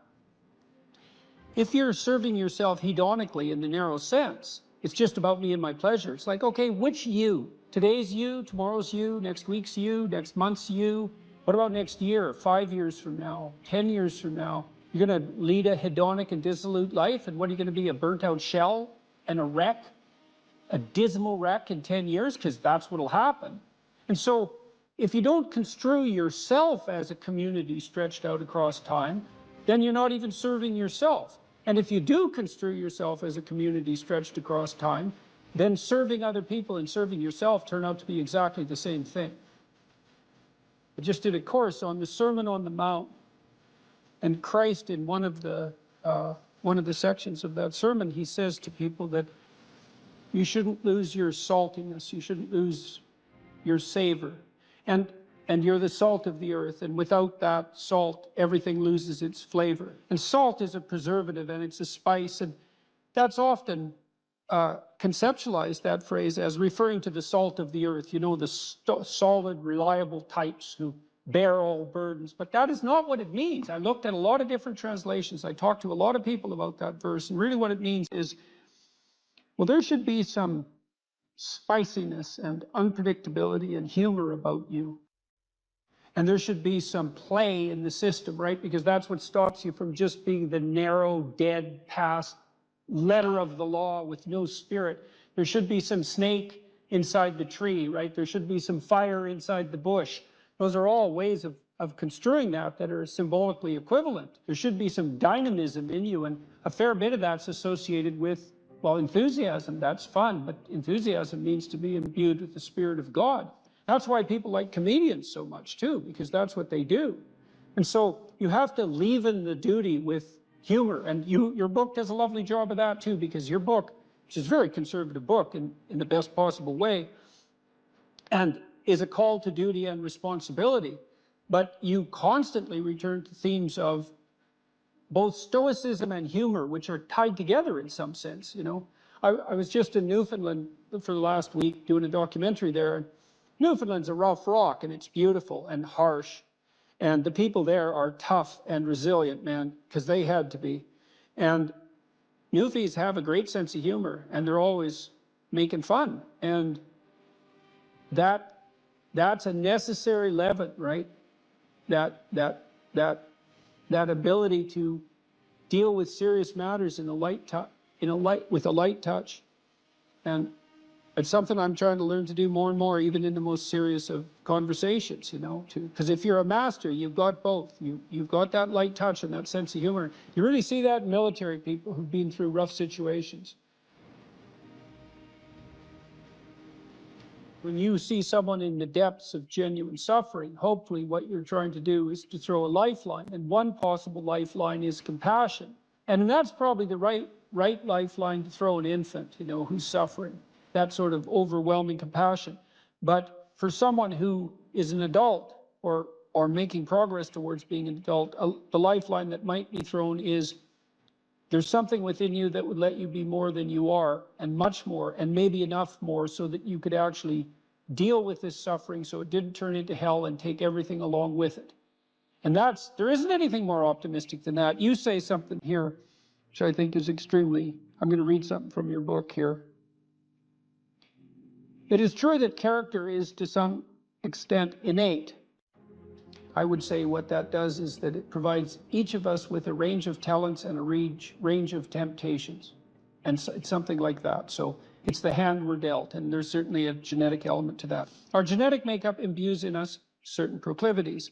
Speaker 1: if you're serving yourself hedonically in the narrow sense, it's just about me and my pleasure. It's like, okay, which you? Today's you, tomorrow's you, next week's you, next month's you. What about next year, 5 years from now, 10 years from now? You're going to lead a hedonic and dissolute life, and what are you going to be, a burnt-out shell and a wreck, a dismal wreck in 10 years? Because that's what will happen. And so if you don't construe yourself as a community stretched out across time, then you're not even serving yourself. And if you do construe yourself as a community stretched across time, then serving other people and serving yourself turn out to be exactly the same thing. I just did a course on the Sermon on the Mount, and Christ, in one of the sections of that sermon, he says to people that you shouldn't lose your saltiness, you shouldn't lose your savor, and you're the salt of the earth, and without that salt, everything loses its flavor. And salt is a preservative, and it's a spice, and that's often conceptualized, that phrase, as referring to the salt of the earth, the solid, reliable types who bear all burdens. But that is not what it means. I looked at a lot of different translations. I talked to a lot of people about that verse, and really what it means is, well, there should be some spiciness and unpredictability and humor about you. And there should be some play in the system, right? Because that's what stops you from just being the narrow, dead, past letter of the law with no spirit. There should be some snake inside the tree, right? There should be some fire inside the bush. Those are all ways of construing that are symbolically equivalent. There should be some dynamism in you, and a fair bit of that's associated with, well, enthusiasm. That's fun, but enthusiasm means to be imbued with the Spirit of God. That's why people like comedians so much too, because that's what they do. And so you have to leaven the duty with humor, and your book does a lovely job of that too, because your book, which is a very conservative book in the best possible way, and is a call to duty and responsibility, but you constantly return to themes of both stoicism and humor, which are tied together in some sense. I was just in Newfoundland for the last week doing a documentary there. Newfoundland's a rough rock, and it's beautiful and harsh. And the people there are tough and resilient, man, because they had to be. And Newfies have a great sense of humor, and they're always making fun. And that's a necessary leaven, right?
Speaker 3: that ability to deal with serious matters with a light touch. And it's something I'm trying to learn to do more and more, even in the most serious of conversations, you know, because if you're a master, you've got both. You've got that light touch and that sense of humor. You really see that in military people who've been through rough situations. When you see someone in the depths of genuine suffering, hopefully what you're trying to do is to throw a lifeline. And one possible lifeline is compassion. And that's probably the right lifeline to throw an infant, you know, who's suffering. That sort of overwhelming compassion. But for someone who is an adult or making progress towards being an adult, the lifeline that might be thrown is there's something within you that would let you be more than you are, and much more, and maybe enough more so that you could actually deal with this suffering so it didn't turn into hell and take everything along with it. And there isn't anything more optimistic than that. You say something here, which I think is extremely, I'm going to read something from your book here. It is true that character is to some extent innate. I would say what that does is that it provides each of us with a range of talents and a range of temptations. And so it's something like that. So it's the hand we're dealt, and there's certainly a genetic element to that. Our genetic makeup imbues in us certain proclivities.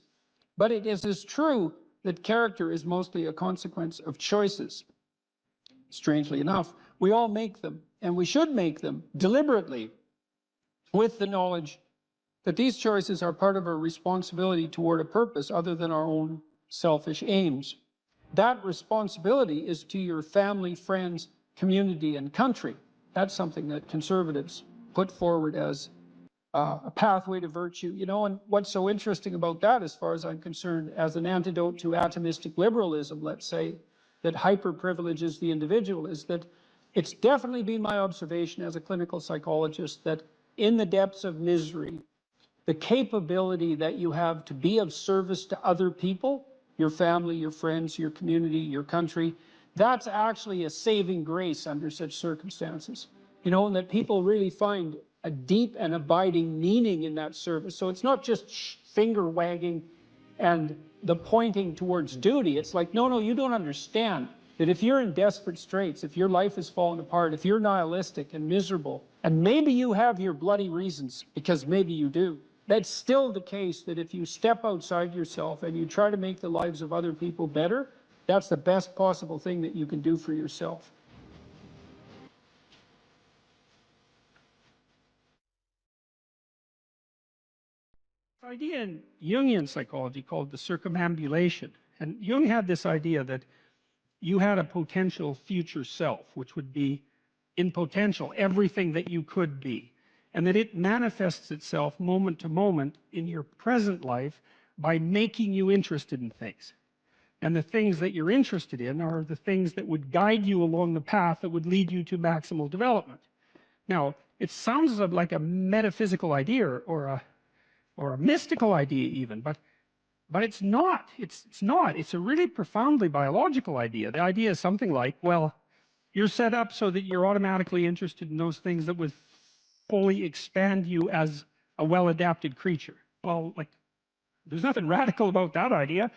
Speaker 3: But it is as true that character is mostly a consequence of choices. Strangely enough, we all make them, and we should make them deliberately, with the knowledge that these choices are part of our responsibility toward a purpose other than our own selfish aims. That responsibility is to your family, friends, community, and country. That's something that conservatives put forward as a pathway to virtue, you know. And what's so interesting about that, as far as I'm concerned, as an antidote to atomistic liberalism, let's say, that hyper-privileges the individual, is that it's definitely been my observation as a clinical psychologist that in the depths of misery, the capability that you have to be of service to other people, your family, your friends, your community, your country, that's actually a saving grace under such circumstances. You know, and that people really find a deep and abiding meaning in that service. So it's not just finger wagging and the pointing towards duty. It's like, no, you don't understand that if you're in desperate straits, if your life is falling apart, if you're nihilistic and miserable, and maybe you have your bloody reasons, because maybe you do, that's still the case that if you step outside yourself and you try to make the lives of other people better, that's the best possible thing that you can do for yourself. Idea in Jungian psychology called the circumambulation. And Jung had this idea that you had a potential future self, which would be in potential everything that you could be. And that it manifests itself moment to moment in your present life by making you interested in things. And the things that you're interested in are the things that would guide you along the path that would lead you to maximal development. Now, it sounds like a metaphysical idea or a mystical idea even, but it's not. It's not. It's a really profoundly biological idea. The idea is something like, well, you're set up so that you're automatically interested in those things that would fully expand you as a well-adapted creature. Well, like, there's nothing radical about that idea.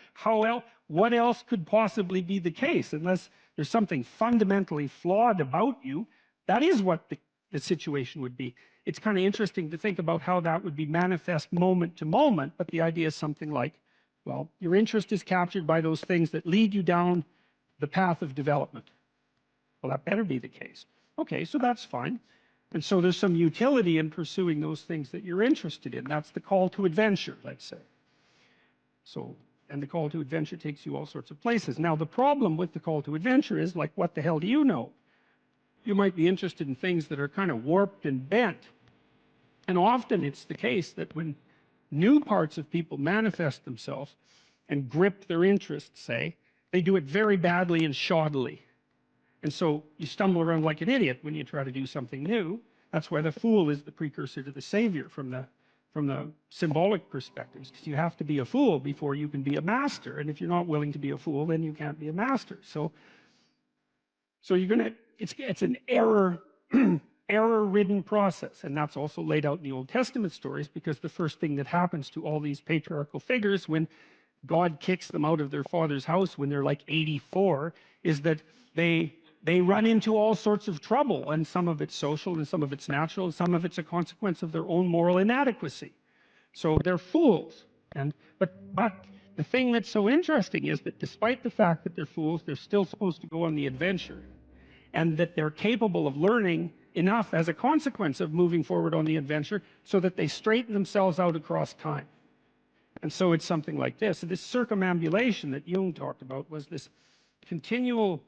Speaker 3: What else could possibly be the case? Unless there's something fundamentally flawed about you, that is what the situation would be. It's kind of interesting to think about how that would be manifest moment to moment, but the idea is something like, well, your interest is captured by those things that lead you down the path of development. Well, that better be the case. Okay, so that's fine. And so there's some utility in pursuing those things that you're interested in. That's the call to adventure, let's say. So, and the call to adventure takes you all sorts of places. Now, the problem with the call to adventure is, like, what the hell do you know? You might be interested in things that are kind of warped and bent. And often it's the case that when new parts of people manifest themselves and grip their interests, say, they do it very badly and shoddily. And so you stumble around like an idiot when you try to do something new. That's why the fool is the precursor to the savior from the symbolic perspectives, because you have to be a fool before you can be a master. And if you're not willing to be a fool, then you can't be a master. So you're gonna, it's an error-ridden process. And that's also laid out in the Old Testament stories, because the first thing that happens to all these patriarchal figures when God kicks them out of their father's house when they're like 84 is that they run into all sorts of trouble, and some of it's social and some of it's natural and some of it's a consequence of their own moral inadequacy. So they're fools. But the thing that's so interesting is that despite the fact that they're fools, they're still supposed to go on the adventure, and that they're capable of learning enough as a consequence of moving forward on the adventure so that they straighten themselves out across time. And so it's something like this. So this circumambulation that Jung talked about was this continual,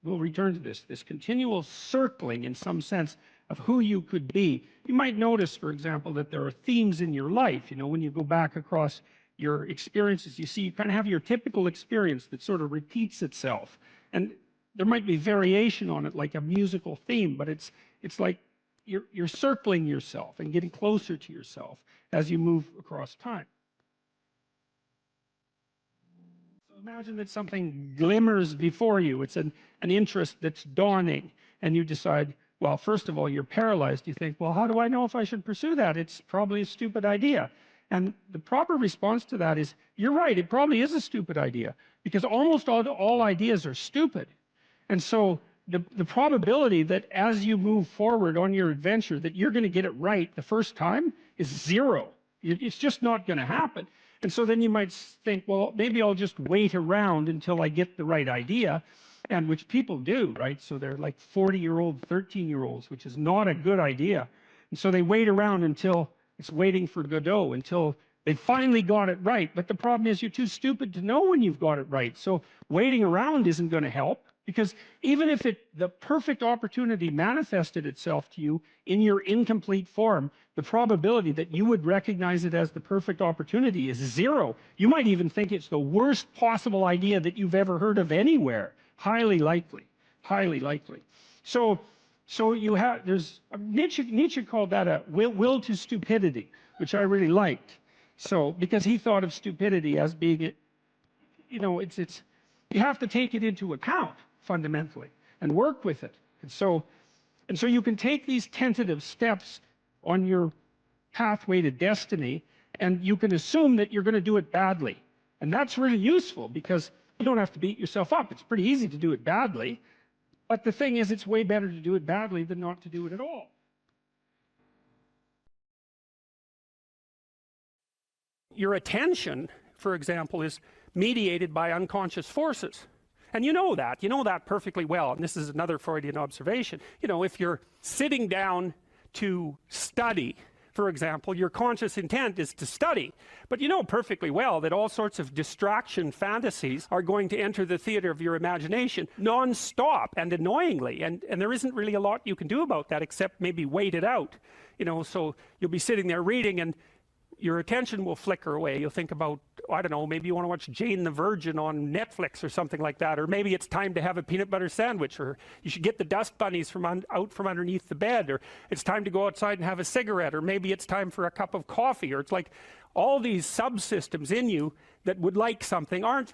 Speaker 3: we'll return to this continual circling in some sense of who you could be. You might notice, for example, that there are themes in your life. You know, when you go back across your experiences, you see you kind of have your typical experience that sort of repeats itself. And there might be variation on it, like a musical theme, but it's like you're circling yourself and getting closer to yourself as you move across time. So imagine that something glimmers before you. It's an interest that's dawning, and you decide, well, first of all, you're paralyzed. You think, well, how do I know if I should pursue that? It's probably a stupid idea. And the proper response to that is, you're right, it probably is a stupid idea, because almost all ideas are stupid. And so the probability that as you move forward on your adventure that you're going to get it right the first time is zero. It's just not going to happen. And so then you might think, well, maybe I'll just wait around until I get the right idea, and which people do, right? So they're like 40-year-old, 13-year-olds, which is not a good idea. And so they wait around until it's waiting for Godot, until they finally got it right. But the problem is you're too stupid to know when you've got it right. So waiting around isn't going to help, because even if the perfect opportunity manifested itself to you in your incomplete form, the probability that you would recognize it as the perfect opportunity is zero. You might even think it's the worst possible idea that you've ever heard of anywhere. Highly likely, highly likely. So you have, Nietzsche called that a will to stupidity, which I really liked. So, because he thought of stupidity as being, you know, you have to take it into account fundamentally and work with it. And so you can take these tentative steps on your pathway to destiny, and you can assume that you're going to do it badly. And that's really useful, because you don't have to beat yourself up. It's pretty easy to do it badly. But the thing is, it's way better to do it badly than not to do it at all.
Speaker 1: Your attention, for example, is mediated by unconscious forces. And you know that perfectly well. And this is another Freudian observation. You know, if you're sitting down to study, for example, your conscious intent is to study. But you know perfectly well that all sorts of distraction fantasies are going to enter the theater of your imagination non-stop and annoyingly. And there isn't really a lot you can do about that except maybe wait it out. You know, so you'll be sitting there reading, and your attention will flicker away. You'll think about, I don't know, maybe you want to watch Jane the Virgin on Netflix or something like that, or maybe it's time to have a peanut butter sandwich, or you should get the dust bunnies out from underneath the bed, or it's time to go outside and have a cigarette, or maybe it's time for a cup of coffee. Or it's like all these subsystems in you that would like something aren't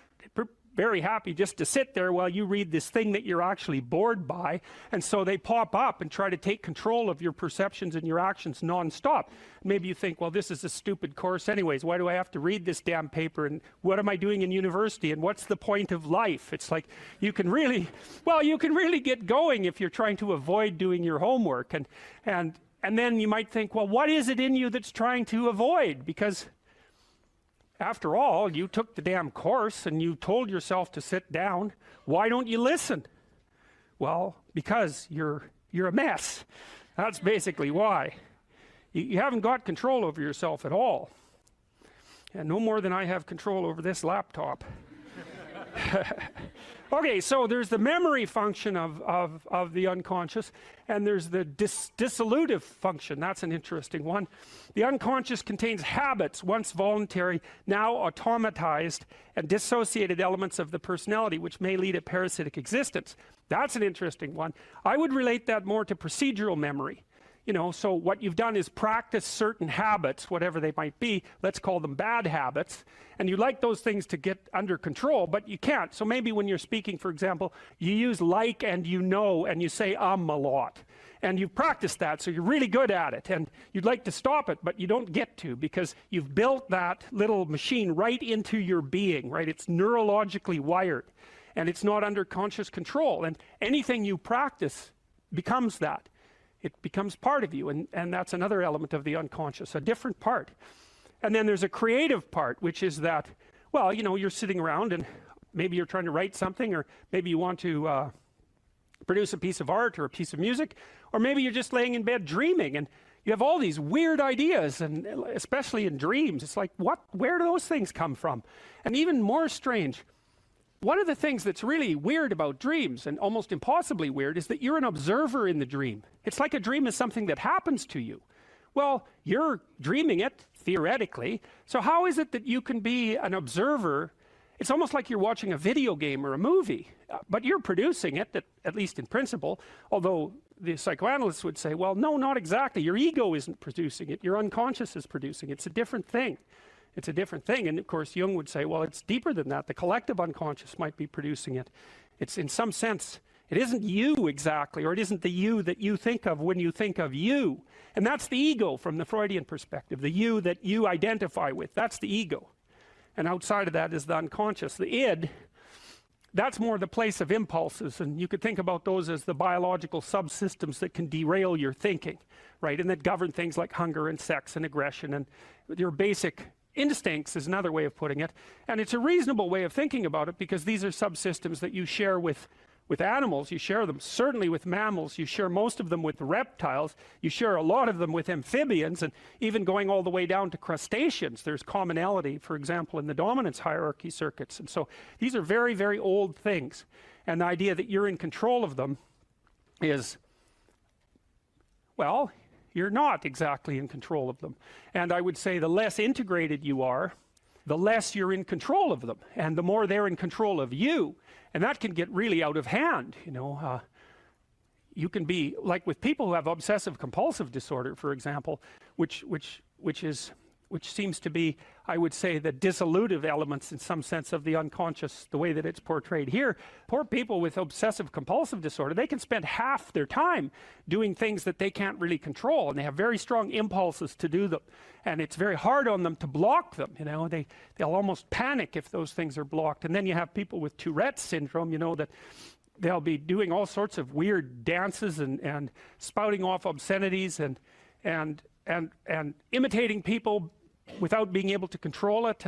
Speaker 1: very happy just to sit there while you read this thing that you're actually bored by, and so they pop up and try to take control of your perceptions and your actions non-stop. Maybe you think, well, this is a stupid course anyways. Why do I have to read this damn paper? And what am I doing in university? And what's the point of life? It's like you can really get going if you're trying to avoid doing your homework. And then you might think, well, what is it in you that's trying to avoid? Because after all, you took the damn course and you told yourself to sit down. Why don't you listen? Well, because you're a mess. That's basically why. You haven't got control over yourself at all. And no more than I have control over this laptop. Okay, so there's the memory function of the unconscious, and there's the dissolutive function. That's an interesting one. The unconscious contains habits, once voluntary, now automatized, and dissociated elements of the personality, which may lead a parasitic existence. That's an interesting one. I would relate that more to procedural memory. You know, so what you've done is practice certain habits, whatever they might be. Let's call them bad habits. And you like those things to get under control, but you can't. So maybe when you're speaking, for example, you use like and you know, and you say a lot. and you've practiced that, so you're really good at it, and you'd like to stop it, but you don't get to, because you've built that little machine right into your being, right? It's neurologically wired, and it's not under conscious control, and anything you practice becomes that. It becomes part of you, and that's another element of the unconscious, a different part. And then there's a creative part, which is that, well, you know, you're sitting around and maybe you're trying to write something, or maybe you want to produce a piece of art or a piece of music, or maybe you're just laying in bed dreaming, and you have all these weird ideas, and especially in dreams, it's like, where do those things come from? And even more strange, one of the things that's really weird about dreams, and almost impossibly weird, is that you're an observer in the dream. It's like a dream is something that happens to you. Well, you're dreaming it, theoretically, so how is it that you can be an observer? It's almost like you're watching a video game or a movie, but you're producing it, at least in principle, although the psychoanalysts would say, well, no, not exactly. Your ego isn't producing it. Your unconscious is producing it. It's a different thing. It's a different thing. And of course, Jung would say, well, it's deeper than that. The collective unconscious might be producing it. It's, in some sense, it isn't you exactly, or it isn't the you that you think of when you think of you. And that's the ego from the Freudian perspective, the you that you identify with. That's the ego. And outside of that is the unconscious. The id, that's more the place of impulses, and you could think about those as the biological subsystems that can derail your thinking, right? And that govern things like hunger and sex and aggression, and your basic instincts is another way of putting it. And it's a reasonable way of thinking about it, because these are subsystems that you share with animals. You share them certainly with mammals. You share most of them with reptiles. You share a lot of them with amphibians, and even going all the way down to crustaceans, there's commonality, for example, in the dominance hierarchy circuits. And so these are very, very old things, and the idea that you're in control of them is, well, you're not exactly in control of them. And I would say the less integrated you are, the less you're in control of them, and the more they're in control of you. And that can get really out of hand, you know. You can be, like with people who have obsessive compulsive disorder, for example, which seems to be, I would say, the dissolutive elements in some sense of the unconscious, the way that it's portrayed here. Poor people with obsessive compulsive disorder, they can spend half their time doing things that they can't really control, and they have very strong impulses to do them, and it's very hard on them to block them, you know. They'll almost panic if those things are blocked. And then you have people with Tourette's syndrome, you know, that they'll be doing all sorts of weird dances and spouting off obscenities and imitating people without being able to control it,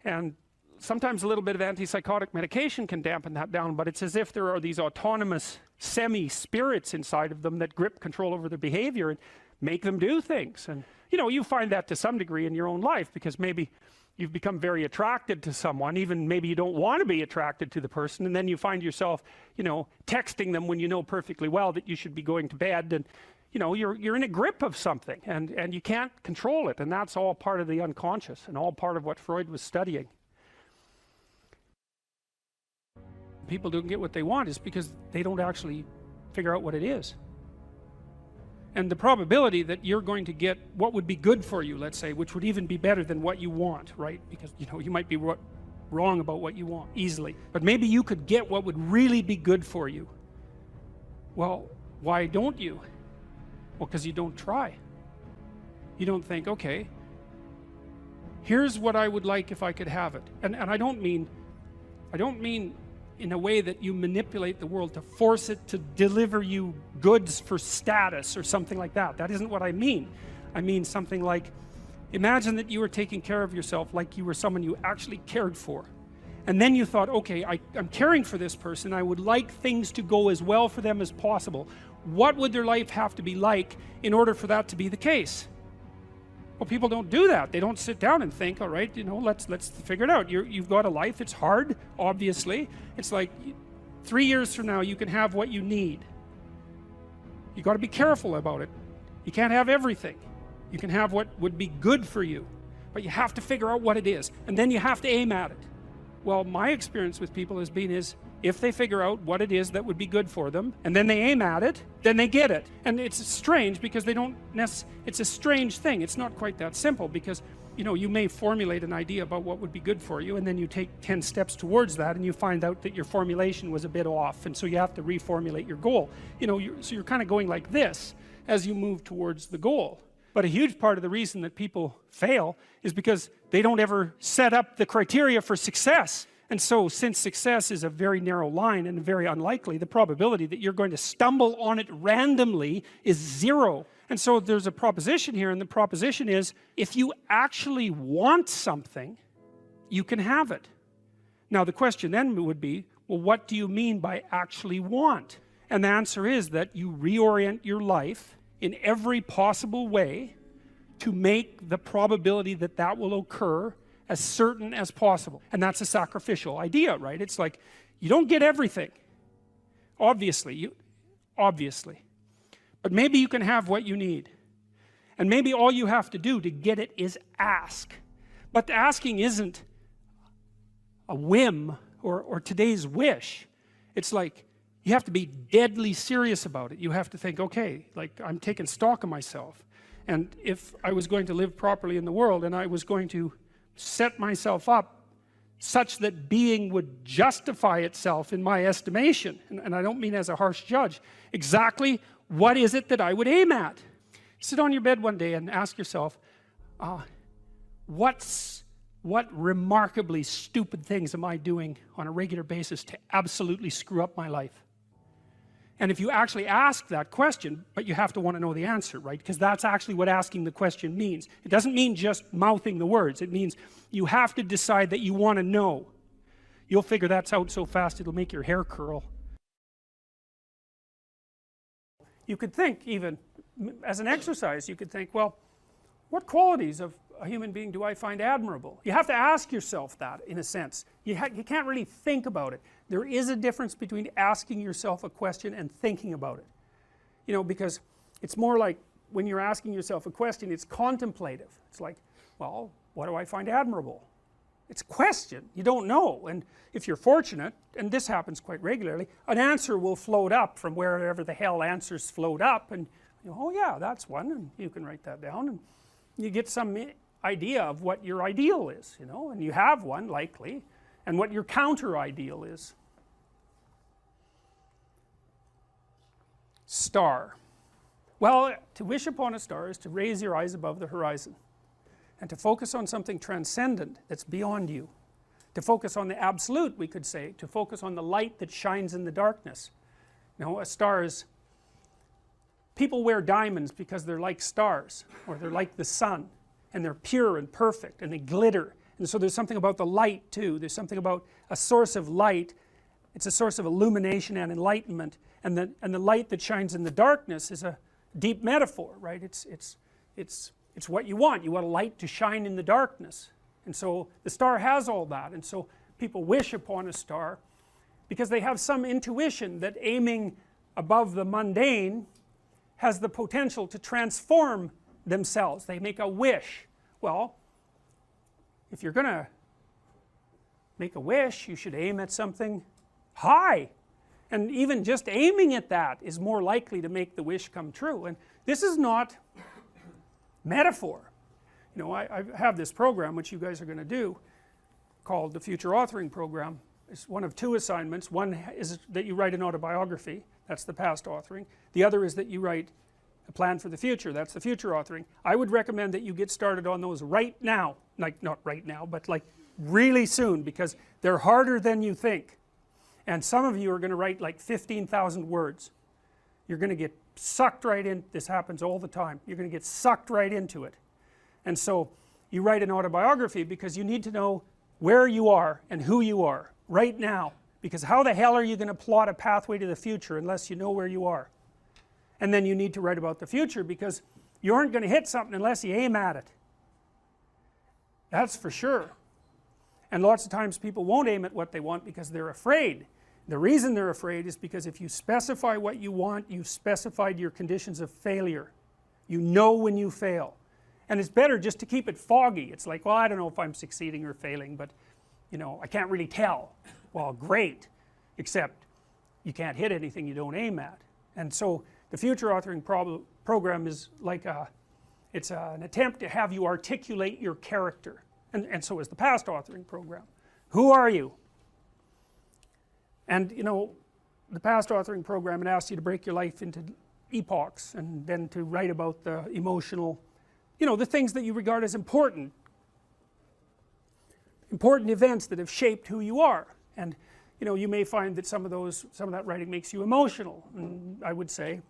Speaker 1: and sometimes a little bit of antipsychotic medication can dampen that down, but it's as if there are these autonomous semi-spirits inside of them that grip control over their behavior and make them do things. And you know, you find that to some degree in your own life, because maybe you've become very attracted to someone, even maybe you don't want to be attracted to the person, and then you find yourself, you know, texting them when you know perfectly well that you should be going to bed, and you know, you're in a grip of something, and you can't control it, and that's all part of the unconscious and all part of what Freud was studying. People don't get what they want is because they don't actually figure out what it is. And the probability that you're going to get what would be good for you, let's say, which would even be better than what you want, right? Because, you know, you might be wrong about what you want easily, but maybe you could get what would really be good for you. Well, why don't you? Well, because you don't try. You don't think, okay, here's what I would like if I could have it. And I don't mean in a way that you manipulate the world to force it to deliver you goods for status or something like that. That isn't what I mean. I mean something like, imagine that you were taking care of yourself like you were someone you actually cared for. And then you thought, okay, I'm caring for this person. I would like things to go as well for them as possible. What would their life have to be like in order for that to be the case? Well, people don't do that. They don't sit down and think, all right, you know, let's figure it out. You've got a life. It's hard, obviously. It's like 3 years from now, you can have what you need. You got to be careful about it. You can't have everything. You can have what would be good for you, but you have to figure out what it is, and then you have to aim at it. Well, my experience with people has been is if they figure out what it is that would be good for them, and then they aim at it, then they get it. And it's strange because they don't it's a strange thing. It's not quite that simple, because you know, you may formulate an idea about what would be good for you, and then you take 10 steps towards that, and you find out that your formulation was a bit off, and so you have to reformulate your goal. You know, so you're kind of going like this as you move towards the goal. But a huge part of the reason that people fail is because they don't ever set up the criteria for success. And so, since success is a very narrow line and very unlikely, the probability that you're going to stumble on it randomly is 0. And so there's a proposition here, and the proposition is, if you actually want something, you can have it. Now the question then would be, well, what do you mean by actually want? And the answer is that you reorient your life in every possible way to make the probability that that will occur as certain as possible. And that's a sacrificial idea, right? It's like, you don't get everything, obviously, but maybe you can have what you need. And maybe all you have to do to get it is ask. But the asking isn't a whim or today's wish. It's like, you have to be deadly serious about it. You have to think, okay, like, I'm taking stock of myself, and if I was going to live properly in the world, and I was going to set myself up such that being would justify itself in my estimation, and I don't mean as a harsh judge, exactly what is it that I would aim at? Sit on your bed one day and ask yourself, what remarkably stupid things am I doing on a regular basis to absolutely screw up my life? And if you actually ask that question, but you have to want to know the answer, right? Because that's actually what asking the question means. It doesn't mean just mouthing the words. It means you have to decide that you want to know. You'll figure that out so fast it'll make your hair curl. You could think, even as an exercise, you could think, well, what qualities of a human being do I find admirable? You have to ask yourself that, in a sense. You can't really think about it. There is a difference between asking yourself a question and thinking about it. You know, because it's more like, when you're asking yourself a question, it's contemplative. It's like, well, what do I find admirable? It's a question. You don't know. And if you're fortunate, and this happens quite regularly, an answer will float up from wherever the hell answers float up, and you know, oh yeah, that's one, and you can write that down, and you get some idea of what your ideal is, you know, and you have one likely, and what your counter ideal is. Star. Well, to wish upon a star is to raise your eyes above the horizon, and to focus on something transcendent that's beyond you, to focus on the absolute, we could say, to focus on the light that shines in the darkness. You know, a star is, people wear diamonds because they're like stars, or they're like the sun, and they're pure and perfect, and they glitter. And so there's something about the light too. There's something about a source of light. It's a source of illumination and enlightenment, and the light that shines in the darkness is a deep metaphor, right? It's what you want. You want a light to shine in the darkness, and so the star has all that. And so people wish upon a star because they have some intuition that aiming above the mundane has the potential to transform themselves. They make a wish. Well, if you're going to make a wish, you should aim at something high, and even just aiming at that is more likely to make the wish come true. And this is not metaphor. You know, I have this program which you guys are going to do called the Future Authoring Program. It's one of two assignments. One is that you write an autobiography, that's the past authoring. The other is that you write a plan for the future, that's the future authoring. I would recommend that you get started on those right now, like not right now, but like really soon, because they're harder than you think. And some of you are going to write like 15,000 words. You're going to get sucked right in. This happens all the time. You're going to get sucked right into it. And so you write an autobiography because you need to know where you are and who you are right now, because how the hell are you going to plot a pathway to the future unless you know where you are? And then you need to write about the future, because you aren't going to hit something unless you aim at it. That's for sure. And lots of times people won't aim at what they want because they're afraid. The reason they're afraid is because if you specify what you want, you've specified your conditions of failure. You know when you fail. And it's better just to keep it foggy. It's like, well, I don't know if I'm succeeding or failing, but you know, I can't really tell. Well, great. except you can't hit anything you don't aim at. And so the future authoring program is like it's an attempt to have you articulate your character, and so is the past authoring program. Who are you? And you know, the past authoring program, it asks you to break your life into epochs and then to write about the emotional, you know, the things that you regard as important events that have shaped who you are. And you know, you may find that some of that writing makes you emotional, and I would say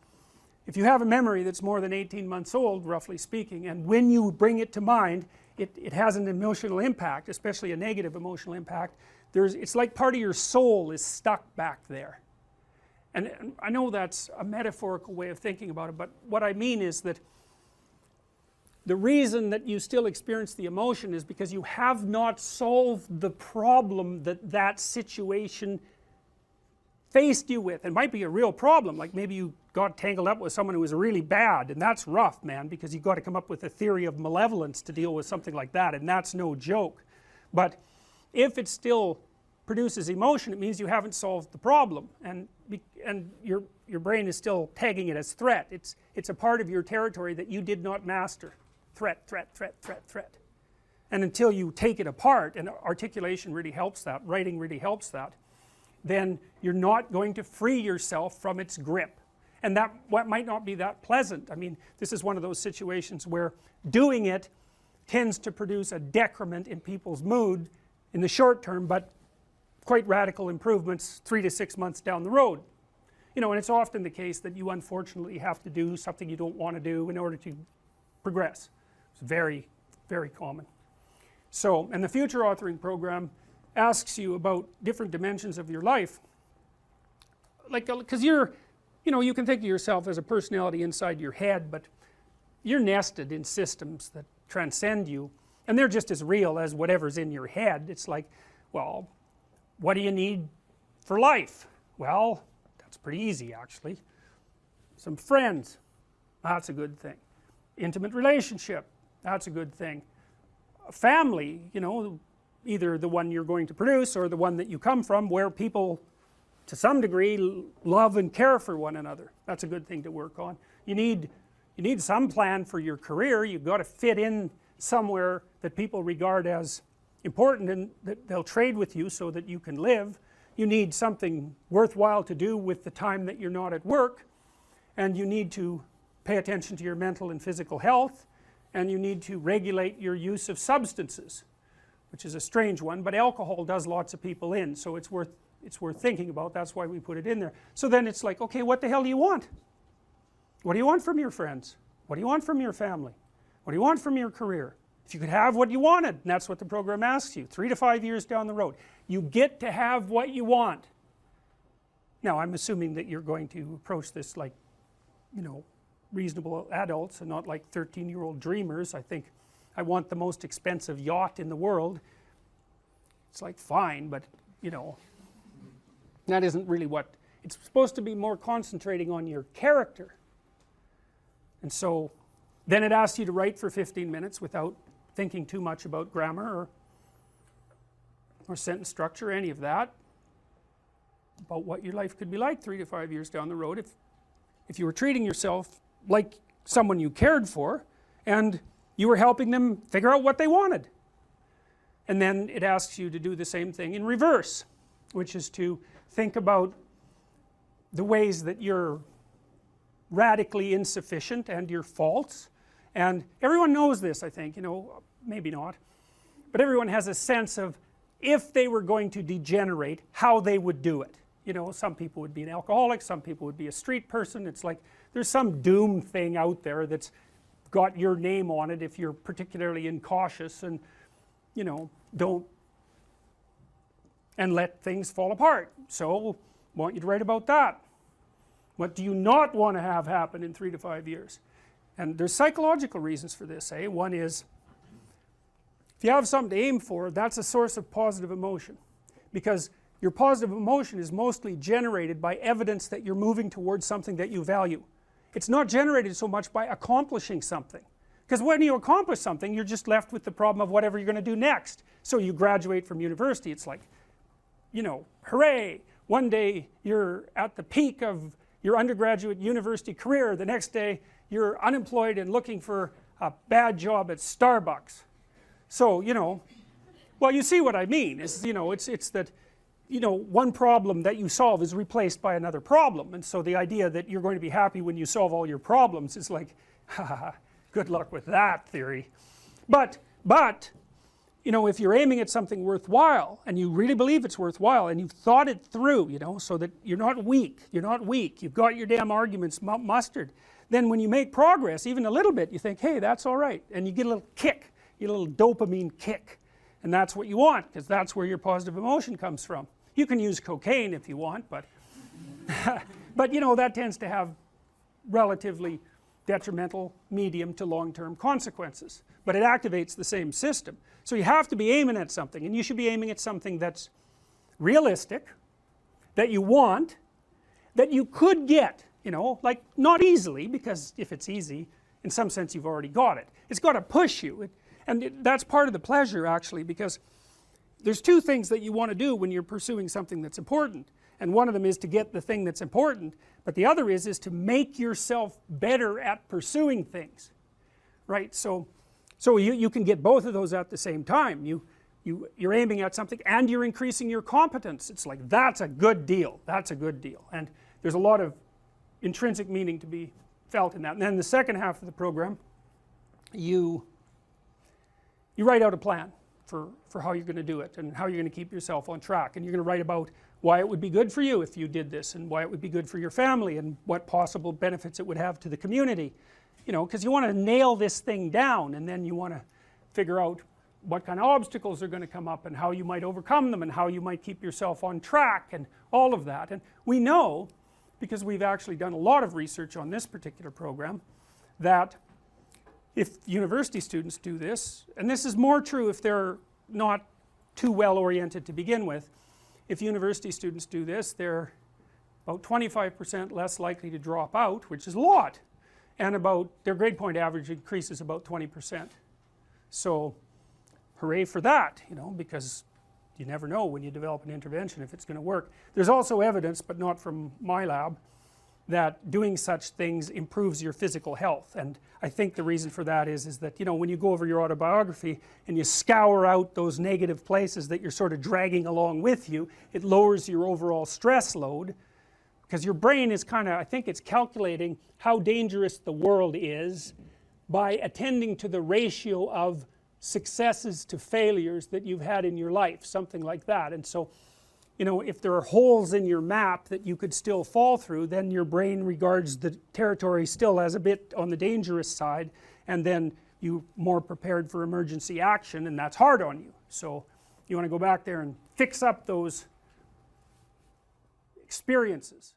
Speaker 1: if you have a memory that's more than 18 months old, roughly speaking, and when you bring it to mind it has an emotional impact, especially a negative emotional impact, it's like part of your soul is stuck back there. And I know that's a metaphorical way of thinking about it, but what I mean is that the reason that you still experience the emotion is because you have not solved the problem that situation faced you with. It might be a real problem, like maybe you got tangled up with someone who was really bad, and that's rough, man, because you've got to come up with a theory of malevolence to deal with something like that, and that's no joke. But if it still produces emotion, it means you haven't solved the problem, and your brain is still tagging it as threat. It's a part of your territory that you did not master. Threat, threat, threat, threat, threat. And until you take it apart, and articulation really helps that, writing really helps that, then you're not going to free yourself from its grip. And that might not be that pleasant. I mean, this is one of those situations where doing it tends to produce a decrement in people's mood in the short term, but quite radical improvements 3 to 6 months down the road. You know, and it's often the case that you unfortunately have to do something you don't want to do in order to progress. It's very, very common. So, and the future authoring program asks you about different dimensions of your life, like, because you know, you can think of yourself as a personality inside your head, but you're nested in systems that transcend you, and they're just as real as whatever's in your head. It's like, well, what do you need for life? Well, that's pretty easy actually. Some friends, that's a good thing. Intimate relationship, that's a good thing. A family, you know, either the one you're going to produce or the one that you come from, where people to some degree love and care for one another. That's a good thing to work on. You need some plan for your career. You've got to fit in somewhere that people regard as important and that they'll trade with you so that you can live. You need something worthwhile to do with the time that you're not at work, and you need to pay attention to your mental and physical health, and you need to regulate your use of substances, which is a strange one, but alcohol does lots of people in, so it's worth thinking about. That's why we put it in there. So then it's like, okay, what the hell do you want? What do you want from your friends? What do you want from your family? What do you want from your career? If you could have what you wanted, and that's what the program asks you, 3 to 5 years down the road, you get to have what you want. Now I'm assuming that you're going to approach this like, you know, reasonable adults and not like 13-year-old dreamers. I think I want the most expensive yacht in the world. It's like, fine, but you know, that isn't really what it's supposed to be. More concentrating on your character. And so then it asks you to write for 15 minutes without thinking too much about grammar or sentence structure, any of that, about what your life could be like 3 to 5 years down the road if you were treating yourself like someone you cared for and you were helping them figure out what they wanted. And then it asks you to do the same thing in reverse, which is to think about the ways that you're radically insufficient and your faults. And everyone knows this, I think, you know, maybe not, but everyone has a sense of if they were going to degenerate, how they would do it. You know, some people would be an alcoholic, some people would be a street person. It's like there's some doom thing out there that's got your name on it if you're particularly incautious and, you know, don't and let things fall apart. So I want you to write about that. What do you not want to have happen in 3 to 5 years? And there's psychological reasons for this. One is, if you have something to aim for, that's a source of positive emotion, because your positive emotion is mostly generated by evidence that you're moving towards something that you value. It's not generated so much by accomplishing something, because when you accomplish something, you're just left with the problem of whatever you're going to do next. So you graduate from university, it's like, you know, hooray, one day you're at the peak of your undergraduate university career, the next day you're unemployed and looking for a bad job at Starbucks. So, you know, well, you see what I mean. It's, you know, it's that, you know, one problem that you solve is replaced by another problem, and so the idea that you're going to be happy when you solve all your problems is like, haha, good luck with that theory. But you know, if you're aiming at something worthwhile and you really believe it's worthwhile and you've thought it through, you know, so that you're not weak, you've got your damn arguments mustered, then when you make progress even a little bit, you think, hey, that's all right, and you get a little kick, you get a little dopamine kick, and that's what you want, because that's where your positive emotion comes from. You can use cocaine if you want, but but you know, that tends to have relatively detrimental medium to long-term consequences, but it activates the same system. So you have to be aiming at something, and you should be aiming at something that's realistic, that you want, that you could get, you know, like not easily, because if it's easy, in some sense you've already got it. It's got to push you, that's part of the pleasure actually, because there's two things that you want to do when you're pursuing something that's important, and one of them is to get the thing that's important, but the other is to make yourself better at pursuing things, right? So you can get both of those at the same time. You're aiming at something and you're increasing your competence. It's like, that's a good deal, that's a good deal, and there's a lot of intrinsic meaning to be felt in that. And then the second half of the program, you write out a plan for how you're going to do it and how you're going to keep yourself on track, and you're going to write about why it would be good for you if you did this, and why it would be good for your family, and what possible benefits it would have to the community, you know, because you want to nail this thing down, and then you want to figure out what kind of obstacles are going to come up and how you might overcome them and how you might keep yourself on track and all of that. And we know, because we've actually done a lot of research on this particular program, that if university students do this, and this is more true if they're not too well oriented to begin with, if university students do this, they're about 25% less likely to drop out, which is a lot, and about their grade point average increases about 20%. So hooray for that, you know, because you never know when you develop an intervention if it's going to work. There's also evidence, but not from my lab, that doing such things improves your physical health, and I think the reason for that is that, you know, when you go over your autobiography and you scour out those negative places that you're sort of dragging along with you, it lowers your overall stress load, because your brain is kind of, I think it's calculating how dangerous the world is by attending to the ratio of successes to failures that you've had in your life, something like that. And so, you know, if there are holes in your map that you could still fall through, then your brain regards the territory still as a bit on the dangerous side, and then you're more prepared for emergency action, and that's hard on you. So you want to go back there and fix up those experiences.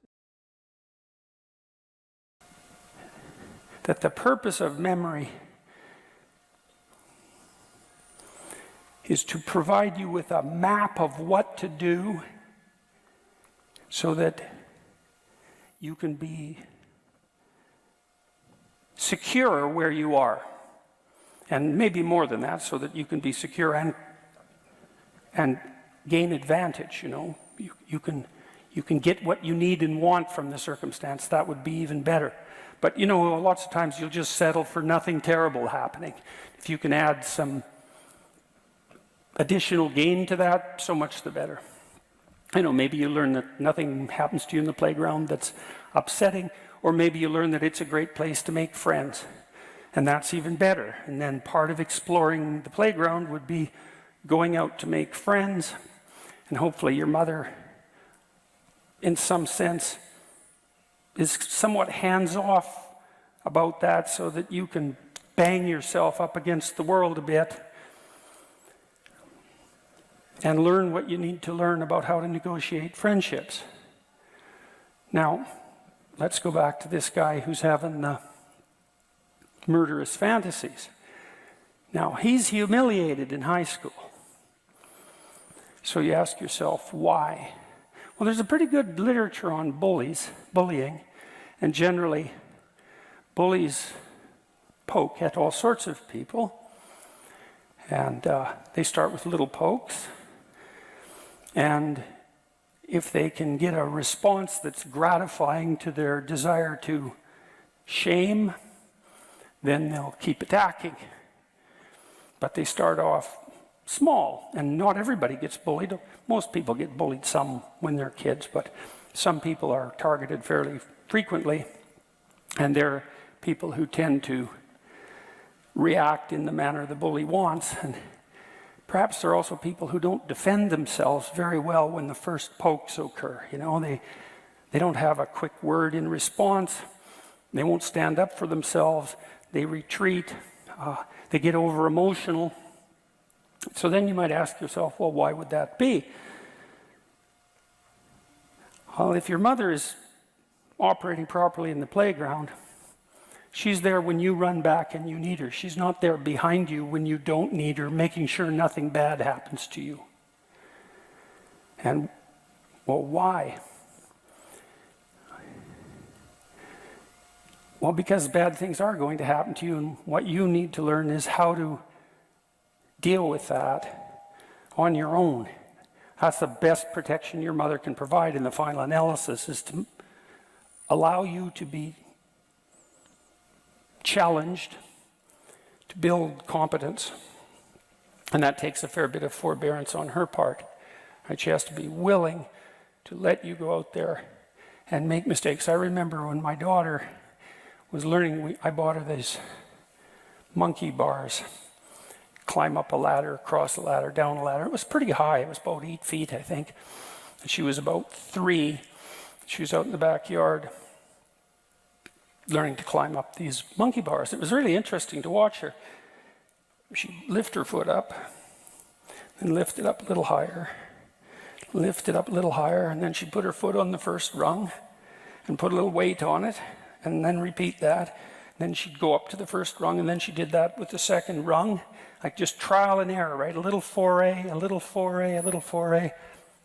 Speaker 1: That the purpose of memory is to provide you with a map of what to do so that you can be secure where you are, and maybe more than that, so that you can be secure and gain advantage. You know, you can get what you need and want from the circumstance. That would be even better. But you know, lots of times you'll just settle for nothing terrible happening. If you can add some additional gain to that, so much the better. You know, maybe you learn that nothing happens to you in the playground that's upsetting, or maybe you learn that it's a great place to make friends, and that's even better. And then part of exploring the playground would be going out to make friends, and hopefully your mother, in some sense, is somewhat hands-off about that, so that you can bang yourself up against the world a bit and learn what you need to learn about how to negotiate friendships. Now, let's go back to this guy who's having murderous fantasies. Now, he's humiliated in high school. So you ask yourself, why? Well, there's a pretty good literature on bullying, and generally, bullies poke at all sorts of people, and they start with little pokes. And if they can get a response that's gratifying to their desire to shame, then they'll keep attacking. But they start off small, and not everybody gets bullied. Most people get bullied some when they're kids, but some people are targeted fairly frequently, and they're people who tend to react in the manner the bully wants. And perhaps there are also people who don't defend themselves very well when the first pokes occur. You know, they don't have a quick word in response. They won't stand up for themselves. They retreat. They get over emotional. So then you might ask yourself, well, why would that be? Well, if your mother is operating properly in the playground, she's there when you run back and you need her. She's not there behind you when you don't need her, making sure nothing bad happens to you. And, well, why? Well, because bad things are going to happen to you, and what you need to learn is how to deal with that on your own. That's the best protection your mother can provide in the final analysis, is to allow you to be challenged, to build competence. And that takes a fair bit of forbearance on her part. Right? She has to be willing to let you go out there and make mistakes. I remember when my daughter was learning, I bought her these monkey bars. Climb up a ladder, across a ladder, down a ladder. It was pretty high. It was about 8 feet, I think. And she was about 3. She was out in the backyard learning to climb up these monkey bars. It was really interesting to watch her. She'd lift her foot up, and lift it up a little higher, lift it up a little higher, and then she'd put her foot on the first rung and put a little weight on it, and then repeat that. Then she'd go up to the first rung, and then she did that with the second rung, like just trial and error, right? A little foray, a little foray, a little foray,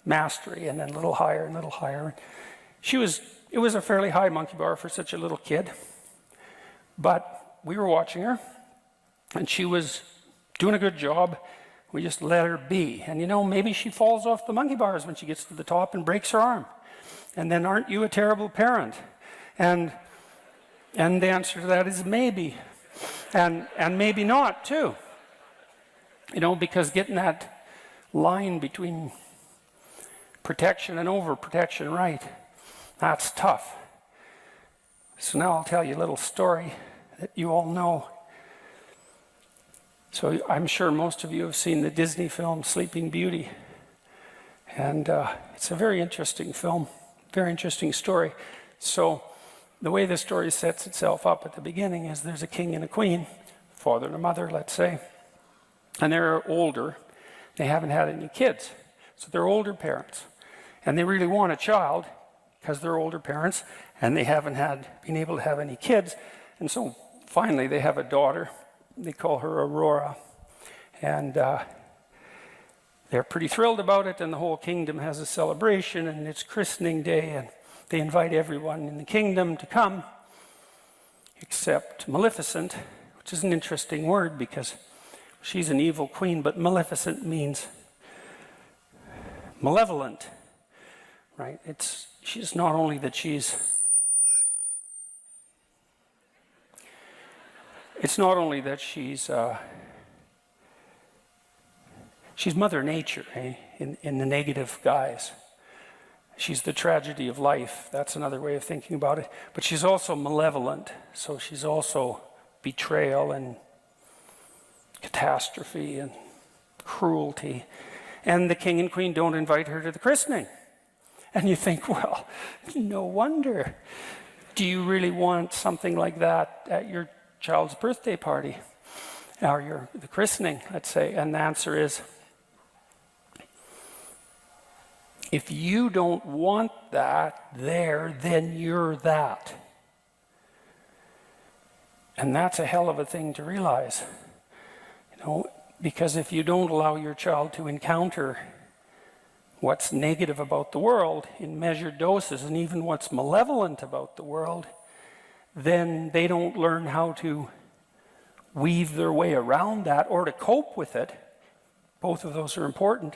Speaker 1: mastery, and then a little higher and a little higher. It was a fairly high monkey bar for such a little kid, but we were watching her, and she was doing a good job. We just let her be. And you know, maybe she falls off the monkey bars when she gets to the top and breaks her arm. And then aren't you a terrible parent? And the answer to that is maybe. And maybe not, too. You know, because getting that line between protection and overprotection right, that's tough. So now I'll tell you a little story that you all know. So I'm sure most of you have seen the Disney film Sleeping Beauty. And it's a very interesting film, very interesting story. So the way the story sets itself up at the beginning is there's a king and a queen, father and a mother, let's say. And they're older. They haven't had any kids. So they're older parents. And they really want a child because they're older parents and they haven't been able to have any kids. And so finally they have a daughter. They call her Aurora. And they're pretty thrilled about it, and the whole kingdom has a celebration, and it's christening day, and they invite everyone in the kingdom to come, except Maleficent, which is an interesting word because she's an evil queen, but Maleficent means malevolent, right? She's not only that she's Mother Nature, in the negative guise. She's the tragedy of life. That's another way of thinking about it. But she's also malevolent. So she's also betrayal and catastrophe and cruelty. And the king and queen don't invite her to the christening. And you think, well, no wonder. Do you really want something like that at your child's birthday party? Or the christening, let's say? And the answer is, if you don't want that there, then you're that. And that's a hell of a thing to realize. You know, because if you don't allow your child to encounter what's negative about the world in measured doses, and even what's malevolent about the world, then they don't learn how to weave their way around that or to cope with it. Both of those are important.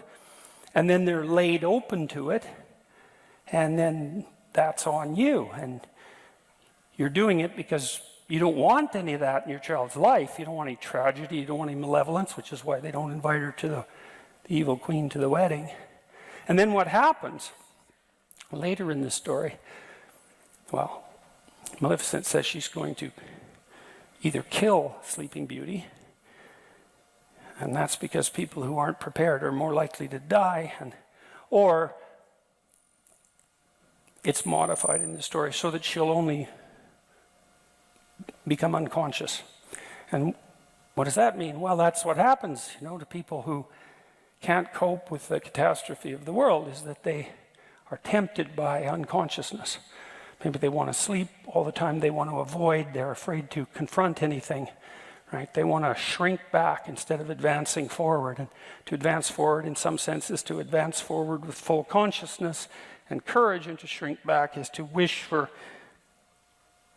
Speaker 1: And then they're laid open to it, and then that's on you. And you're doing it because you don't want any of that in your child's life. You don't want any tragedy, you don't want any malevolence, which is why they don't invite her to the evil queen to the wedding. And then what happens later in the story? Well, Maleficent says she's going to either kill Sleeping Beauty, and that's because people who aren't prepared are more likely to die, or it's modified in the story so that she'll only become unconscious. And what does that mean? Well, that's what happens, to people who can't cope with the catastrophe of the world, is that they are tempted by unconsciousness. Maybe they want to sleep all the time, they want to avoid, they're afraid to confront anything, right? They want to shrink back instead of advancing forward. And to advance forward, in some sense, is to advance forward with full consciousness and courage, and to shrink back is to wish for